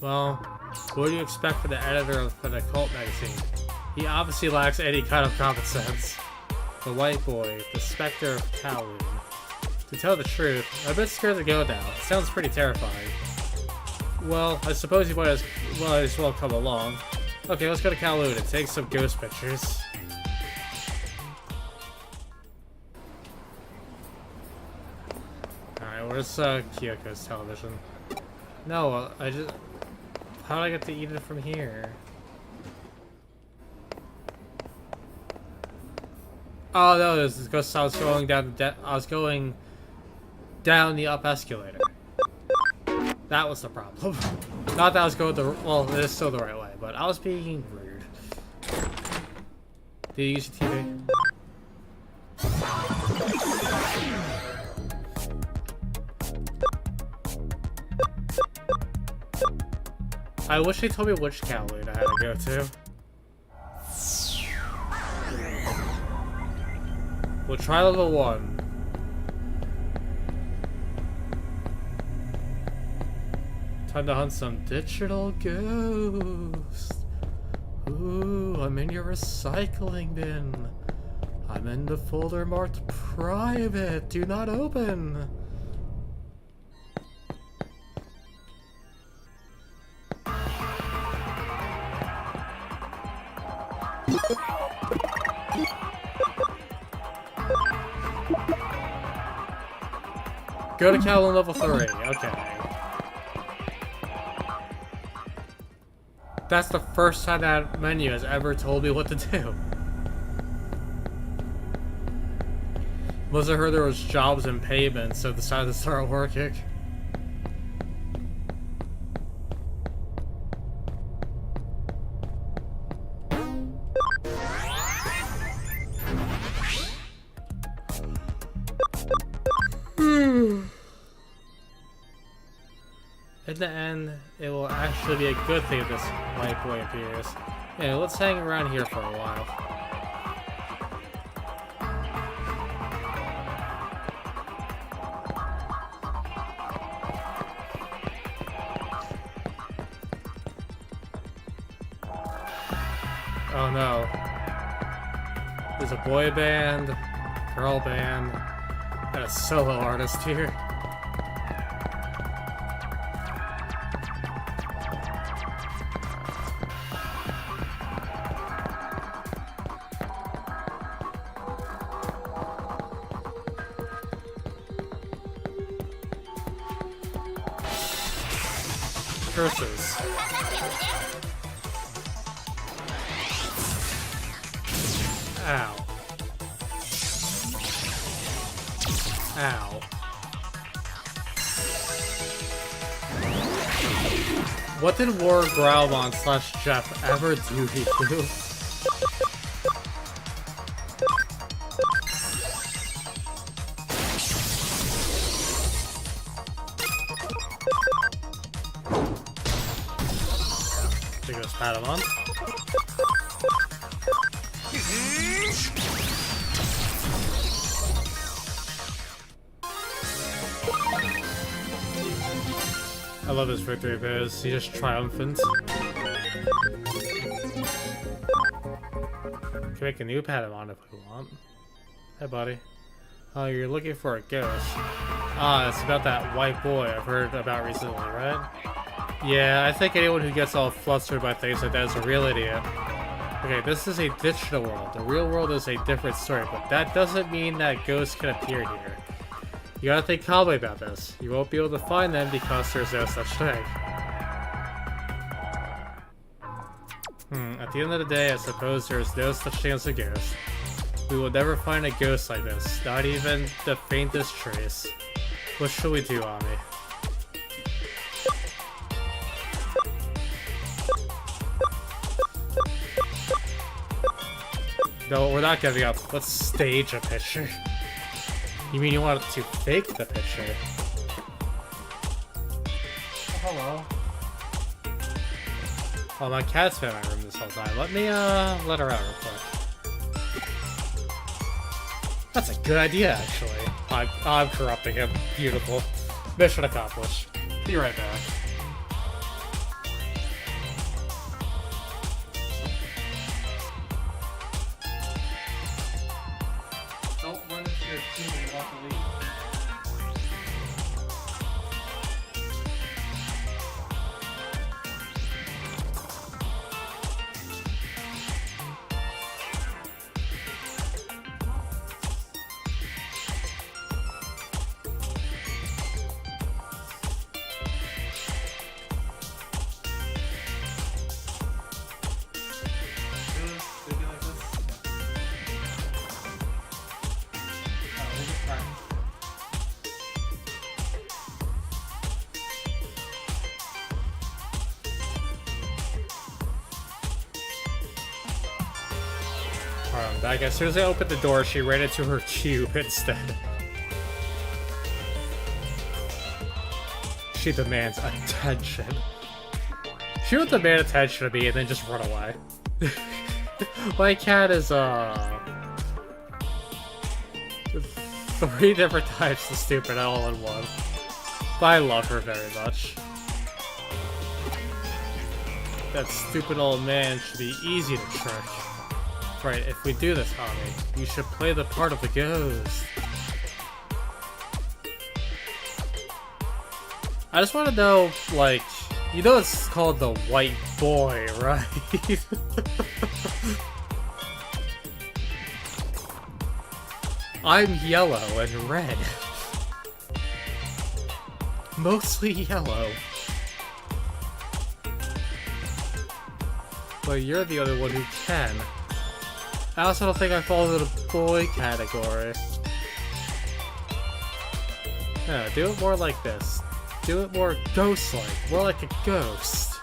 Well, what do you expect from the editor of an occult magazine? He obviously lacks any kind of common sense. The white boy, the specter of Kowloon. To tell the truth, I'm a bit scared to go now. It sounds pretty terrifying. Well, I suppose you might as well come along. Okay, let's go to Kowloon and take some ghost pictures. Where's Kyoko's television? No, I just... How did I get to eat it from here? Oh no, this is because I was going down the I was going down the up escalator. That was the problem. Not that I was going the... Well, it is still the right way, but I was being rude. Did you use your TV? I wish they told me which Kowloon I had to go to. We'll try level 1. Time to hunt some digital ghosts. Ooh, I'm in your recycling bin. I'm in the folder marked private. Do not open. Go to Kowloon level 3, okay. That's the first time that menu has ever told me what to do. Must have heard there was jobs and payments, so decided to start working. In the end, it will actually be a good thing if this white boy appears. Yeah, let's hang around here for a while. Oh no. There's a boy band, girl band, and a solo artist here. curses. Ow. Ow. What did War Growlmon / Jeff ever do to you? There goes Patamon. I love his victory pose. He's just triumphant. Can make a new Patamon if we want. Hey, buddy. Oh, you're looking for a ghost. Ah, it's about that white boy I've heard about recently, right? Yeah, I think anyone who gets all flustered by things like that is a real idiot. Okay, this is a digital world. The real world is a different story, but that doesn't mean that ghosts can appear here. You gotta think calmly about this. You won't be able to find them because there's no such thing. At the end of the day, I suppose there's no such thing as a ghost. We will never find a ghost like this, not even the faintest trace. What should we do, Ami? No, we're not giving up. Let's stage a picture. You mean you want to fake the picture? Hello. Oh, my cat's been in my room this whole time. Let me, let her out real quick. That's a good idea, actually. I'm corrupting him. Beautiful. Mission accomplished. Be right back. Don't run into your team and walk the lead. Back. As soon as I opened the door, she ran into her cube instead. She demands attention. She would demand attention to me and then just run away. My cat is, 3 different types of stupid all in one. But I love her very much. That stupid old man should be easy to trick. Right, if we do this, Ami, you should play the part of the ghost. I just want to know, like, you know it's called the white boy, right? I'm yellow and red. Mostly yellow. But you're the only one who can. I also don't think I fall into the boy category. No, do it more like this. Do it more ghost-like. More like a ghost.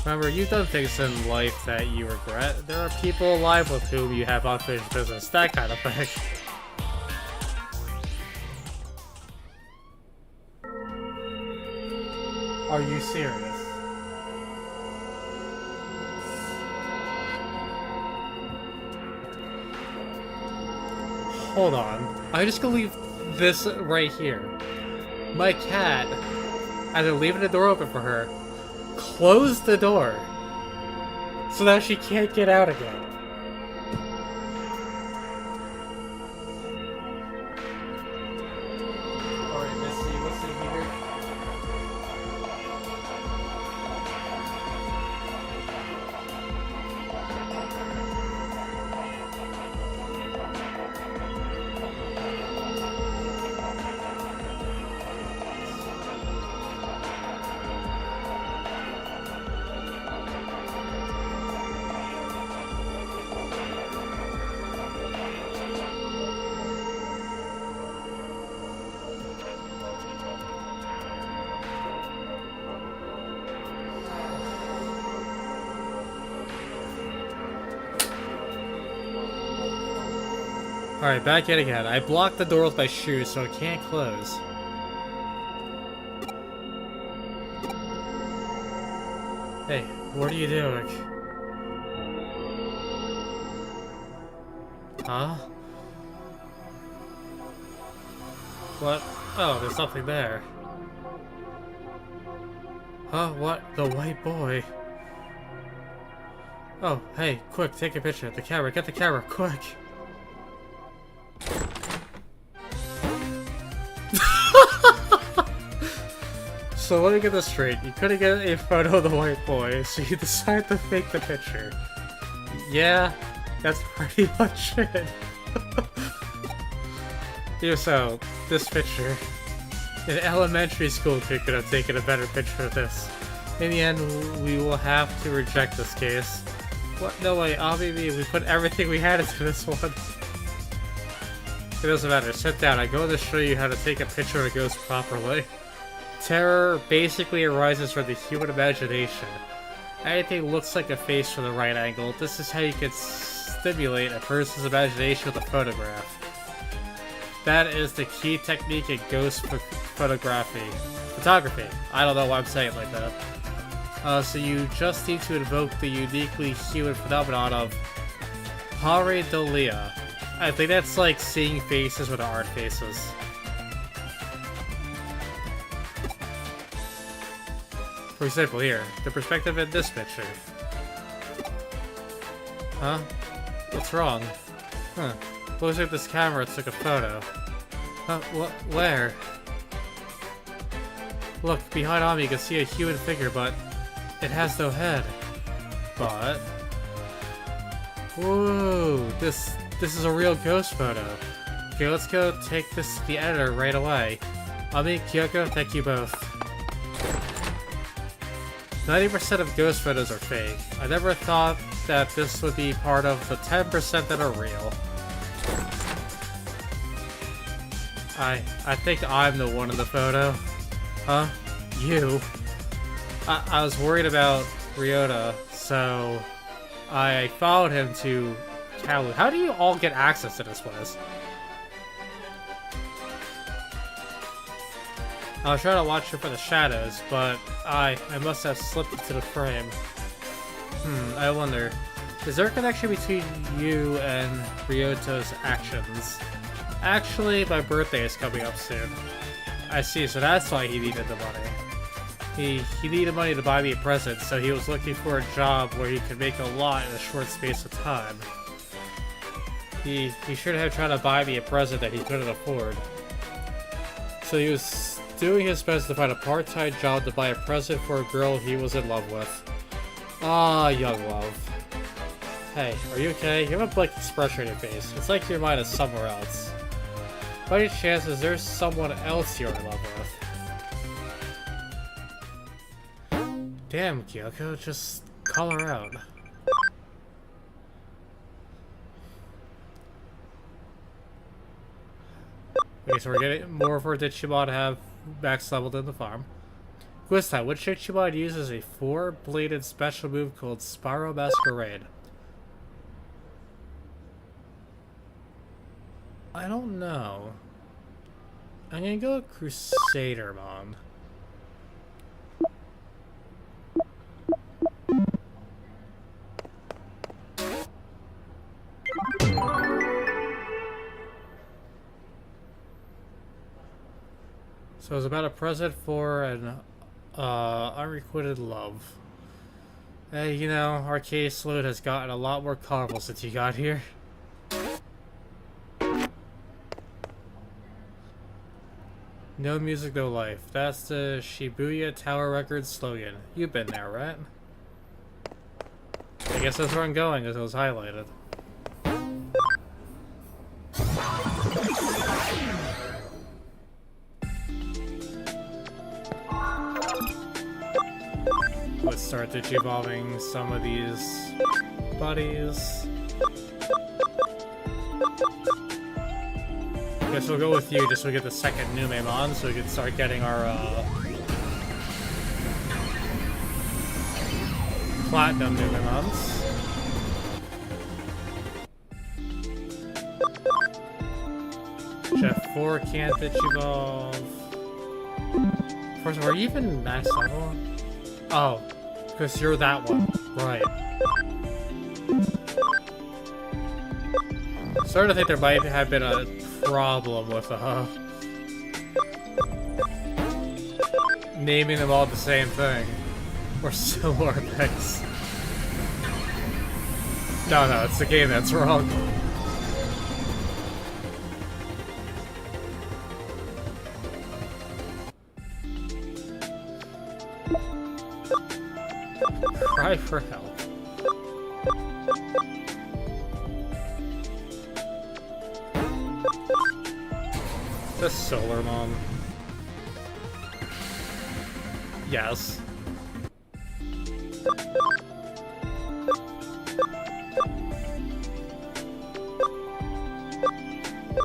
Remember, you've done things in life that you regret. There are people alive with whom you have unfinished business. That kind of thing. Are you serious? Hold on. I'm just gonna leave this right here. My cat, as I'm leaving the door open for her, closed the door so that she can't get out again. Alright, Missy, what's in here? Alright, back in again. I blocked the door with my shoes so it can't close. Hey, what are you doing? Huh? What? Oh, there's nothing there. Huh? What? The white boy? Oh, hey, quick, take a picture. The camera, get the camera, quick! So let me get this straight. You couldn't get a photo of the white boy, so you decided to fake the picture. Yeah, that's pretty much it. Yeah, so, this picture. An elementary school kid could have taken a better picture of this. In the end, we will have to reject this case. What? No way, obviously we put everything we had into this one. It doesn't matter, sit down. I'm going to show you how to take a picture of a ghost properly. Terror basically arises from the human imagination. Anything looks like a face from the right angle. This is how you can stimulate a person's imagination with a photograph. That is the key technique in ghost photography. I don't know why I'm saying it like that. So you just need to invoke the uniquely human phenomenon of pareidolia. I think that's like seeing faces with art faces. For example, here, the perspective in this picture. Huh? What's wrong? Huh. Looks like this camera took a photo. Huh? Where? Look, behind Ami you can see a human figure, but it has no head. But... whoa! This is a real ghost photo. Okay, let's go take this to the editor right away. Ami, Kyoko, thank you both. 90% of ghost photos are fake. I never thought that this would be part of the 10% that are real. I think I'm the one in the photo. Huh? You? I was worried about Ryota, so I followed him to Kalu. How do you all get access to this place? I was trying to watch it for the shadows, but I must have slipped into the frame. I wonder. Is there a connection between you and Ryoto's actions? Actually, my birthday is coming up soon. I see, so that's why he needed the money. He needed money to buy me a present, so he was looking for a job where he could make a lot in a short space of time. He should have tried to buy me a present that he couldn't afford. So he was doing his best to find a part-time job to buy a present for a girl he was in love with. Ah, young love. Hey, are you okay? You have a blank expression on your face. It's like your mind is somewhere else. By any chance, is there someone else you're in love with? Damn, Kyoko, just call her out. Okay, so we're getting more of our Digimon to have max leveled in the farm. Quiz time. Which Digimon uses a 4-bladed special move called Spiral Masquerade? I don't know. I'm gonna go with Crusadermon. So it's about a present for an unrequited love. Hey, you know, Arcade Sleuth has gotten a lot more colorful since you got here. No music, no life. That's the Shibuya Tower Records slogan. You've been there, right? I guess that's where I'm going, as it was highlighted. Let's start digi-evolving some of these buddies. Guess we'll go with you just so we get the second Numemon, so we can start getting our Platinum Numemons. Jeff 4 can't Digivolve. First of all, are you even max level? Oh, because you're that one. Right. Starting to think there might have been a problem with naming them all the same thing. Or similar things. No, it's the game that's wrong. Cry for help. The Solar Mom. Yes.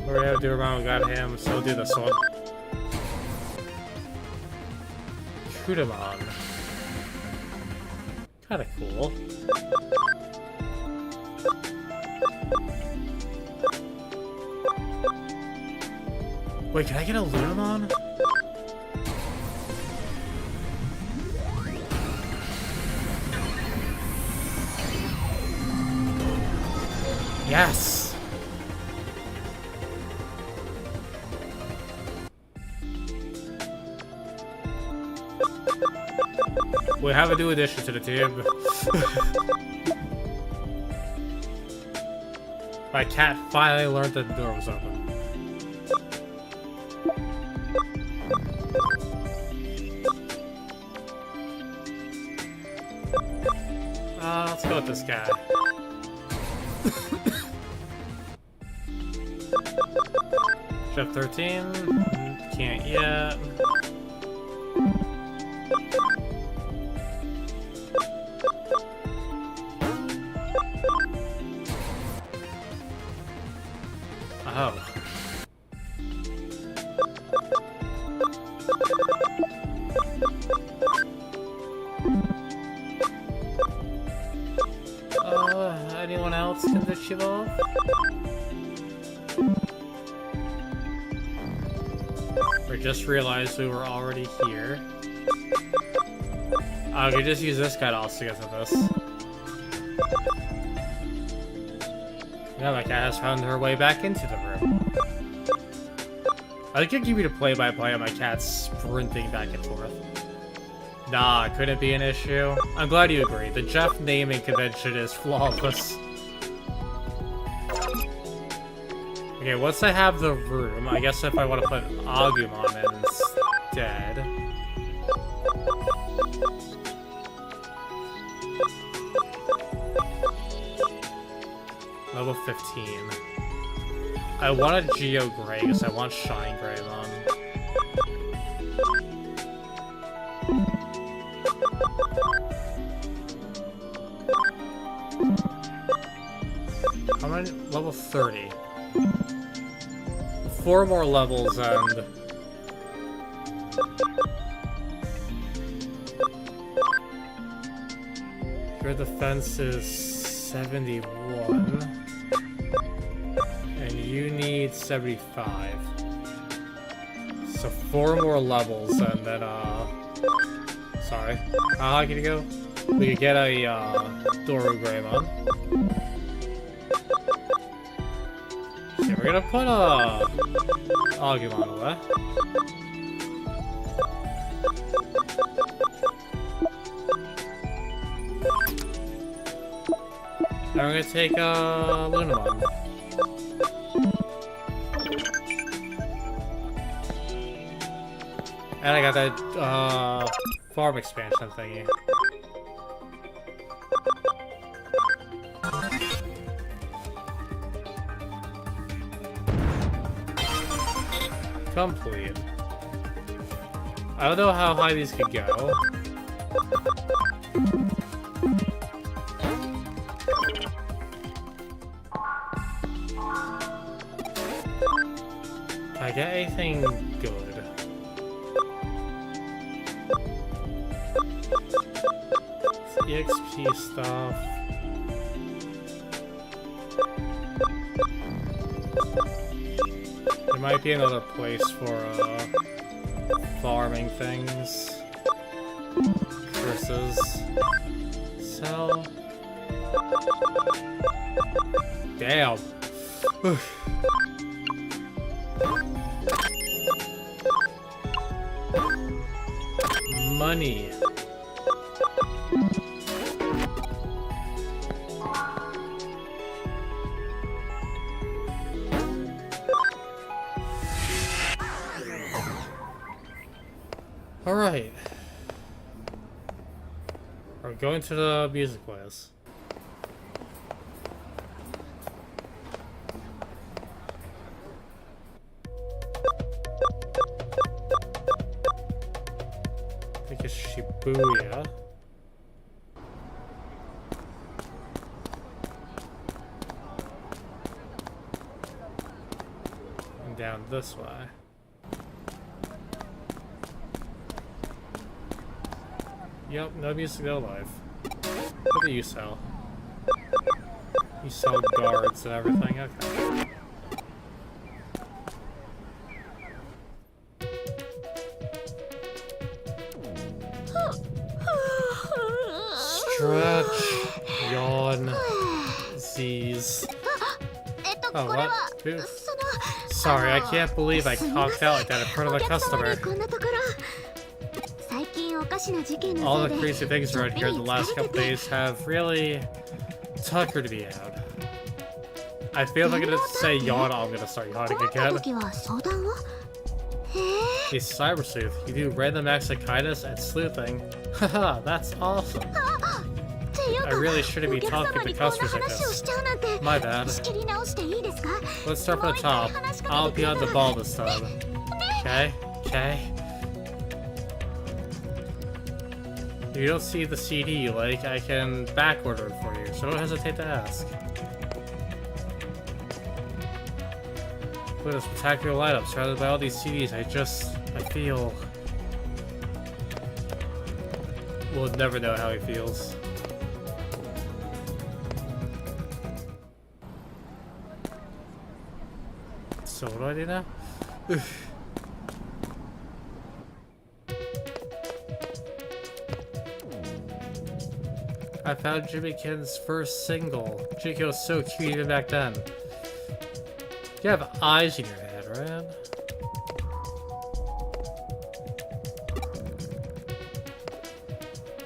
We're gonna do around, got him, so do this one. Digimon. Kinda cool. Wait, can I get a Lunamon? Yes! We have a new addition to the team. My cat finally learned that the door was open. Let's go with this guy. Chef 13, can't yet. Oh. Anyone else can Digivolve? We just realized we were already here. I could just use this guy to also get to this. Yeah, my cat has found her way back into the room. I could give you the play-by-play of my cat sprinting back and forth. Nah, couldn't be an issue. I'm glad you agree. The Jeff naming convention is flawless. Okay, once I have the room, I guess if I want to put Agumon in instead. Level 15. I want a Geo Gray because I want Shine Greymon. How many? Level 30. 4 more levels and... Your defense is 71. And you need 75. So 4 more levels and then, sorry. How high can you go? We could get a, Doru Greymon. Okay, we're gonna put, Agumon away. Now we're gonna take, Lunamon. And I got that, farm expansion thingy. Complete. I don't know how high these could go. Can I get anything good? EXP stuff. There might be another place for farming things. Versus sell. Damn. Money. All right. We're going to the music place. I think it's Shibuya. And down this way. Yep, no music, no life. What do you sell? You sell guards and everything? Okay. Stretch, yawn, Z's. Oh, what? Dude. Sorry, I can't believe I conked out like that in front of a customer. All the crazy things around here the last couple days have really tuckered me out. I feel like I'm gonna say yawn, I'm gonna start yawning again. Hey, Cyber Sleuth, you do random acts of kindness and sleuthing. Haha, that's awesome. I really shouldn't be talking to customers like this. My bad. Let's start from the top. I'll be on the ball this time. Okay? Okay? If you don't see the CD you like, I can back order it for you, so don't hesitate to ask. Look at this spectacular lineup surrounded by all these CDs. I feel... We'll never know how he feels. So what do I do now? I found Jimmy Kin's first single. Jimmy was so cute even back then. You have eyes in your head,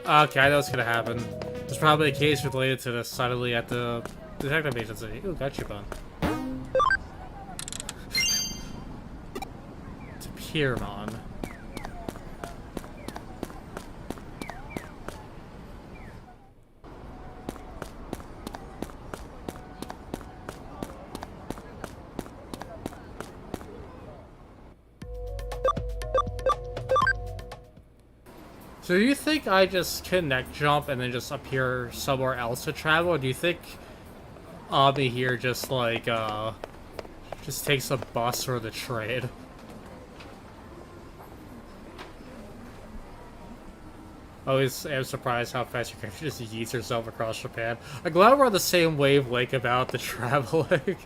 right? Okay, I know what's gonna happen. There's probably a case related to this suddenly at the detective agency. Ooh, got you, bun. It's Piermon. So do you think I just connect jump and then just appear somewhere else to travel? Or do you think Abby here just like just takes a bus or the train? Always am surprised how fast your character just yeets herself across Japan. I'm glad we're on the same wavelength about the traveling.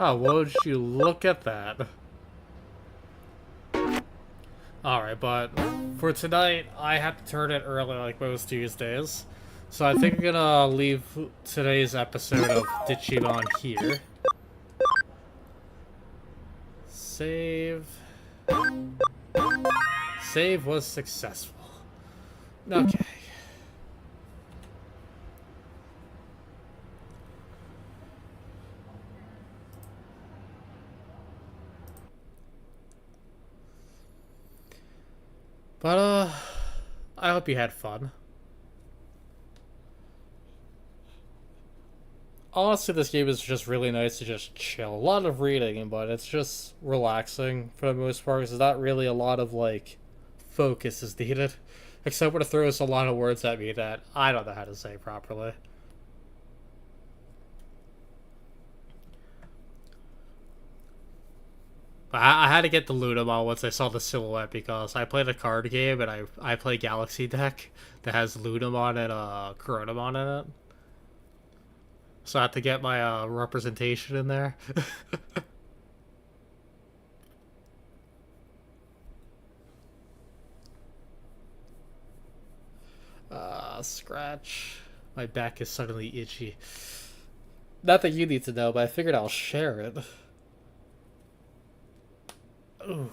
Oh, would you look at that? Alright, but for tonight, I have to turn it early like most Tuesdays. So I think I'm gonna leave today's episode of Digimon here. Save. Save was successful. Okay. But, I hope you had fun. Honestly, this game is just really nice to just chill. A lot of reading, but it's just relaxing for the most part. There's not really a lot of, like, focus is needed. Except when it throws a lot of words at me that I don't know how to say properly. I had to get the Lunamon once I saw the silhouette because I played a card game and I play Galaxy deck that has Lunamon and Coronamon in it. So I have to get my representation in there. Scratch. My back is suddenly itchy. Not that you need to know, but I figured I'll share it. Ooh.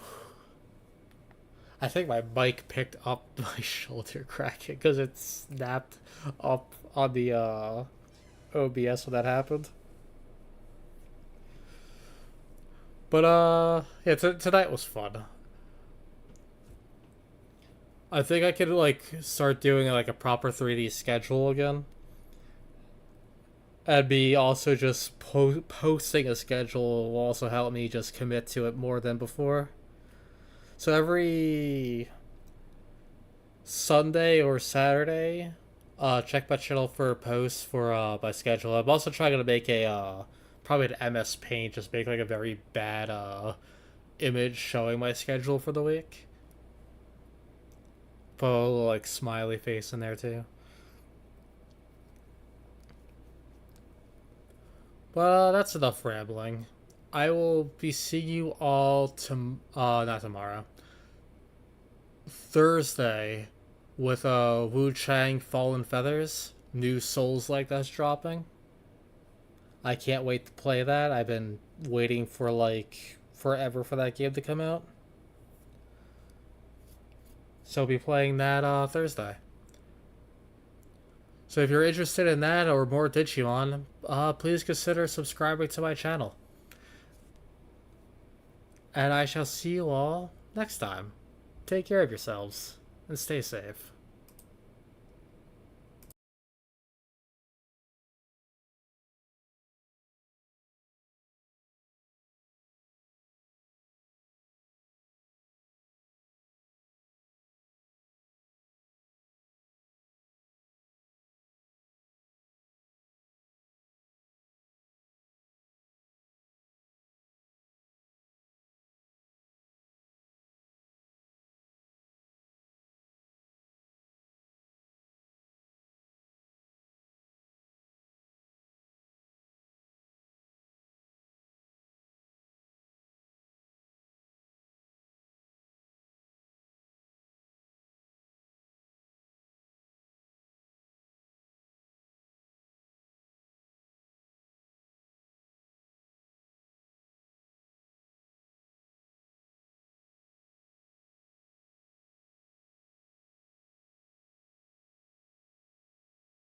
I think my mic picked up my shoulder cracking because it snapped up on the OBS when that happened. But yeah, tonight was fun. I think I could like start doing like a proper 3D schedule again. And be also just posting a schedule will also help me just commit to it more than before. So every Sunday or Saturday, check my channel for posts for my schedule. I'm also trying to make a probably an MS Paint, just make like a very bad image showing my schedule for the week. Put a little like smiley face in there too. Well, that's enough rambling. I will be seeing you all not tomorrow. Thursday with Wu Chang Fallen Feathers, new Souls like that's dropping. I can't wait to play that. I've been waiting for like forever for that game to come out. So I'll be playing that Thursday. So if you're interested in that or more Digimon, please consider subscribing to my channel. And I shall see you all next time. Take care of yourselves and stay safe.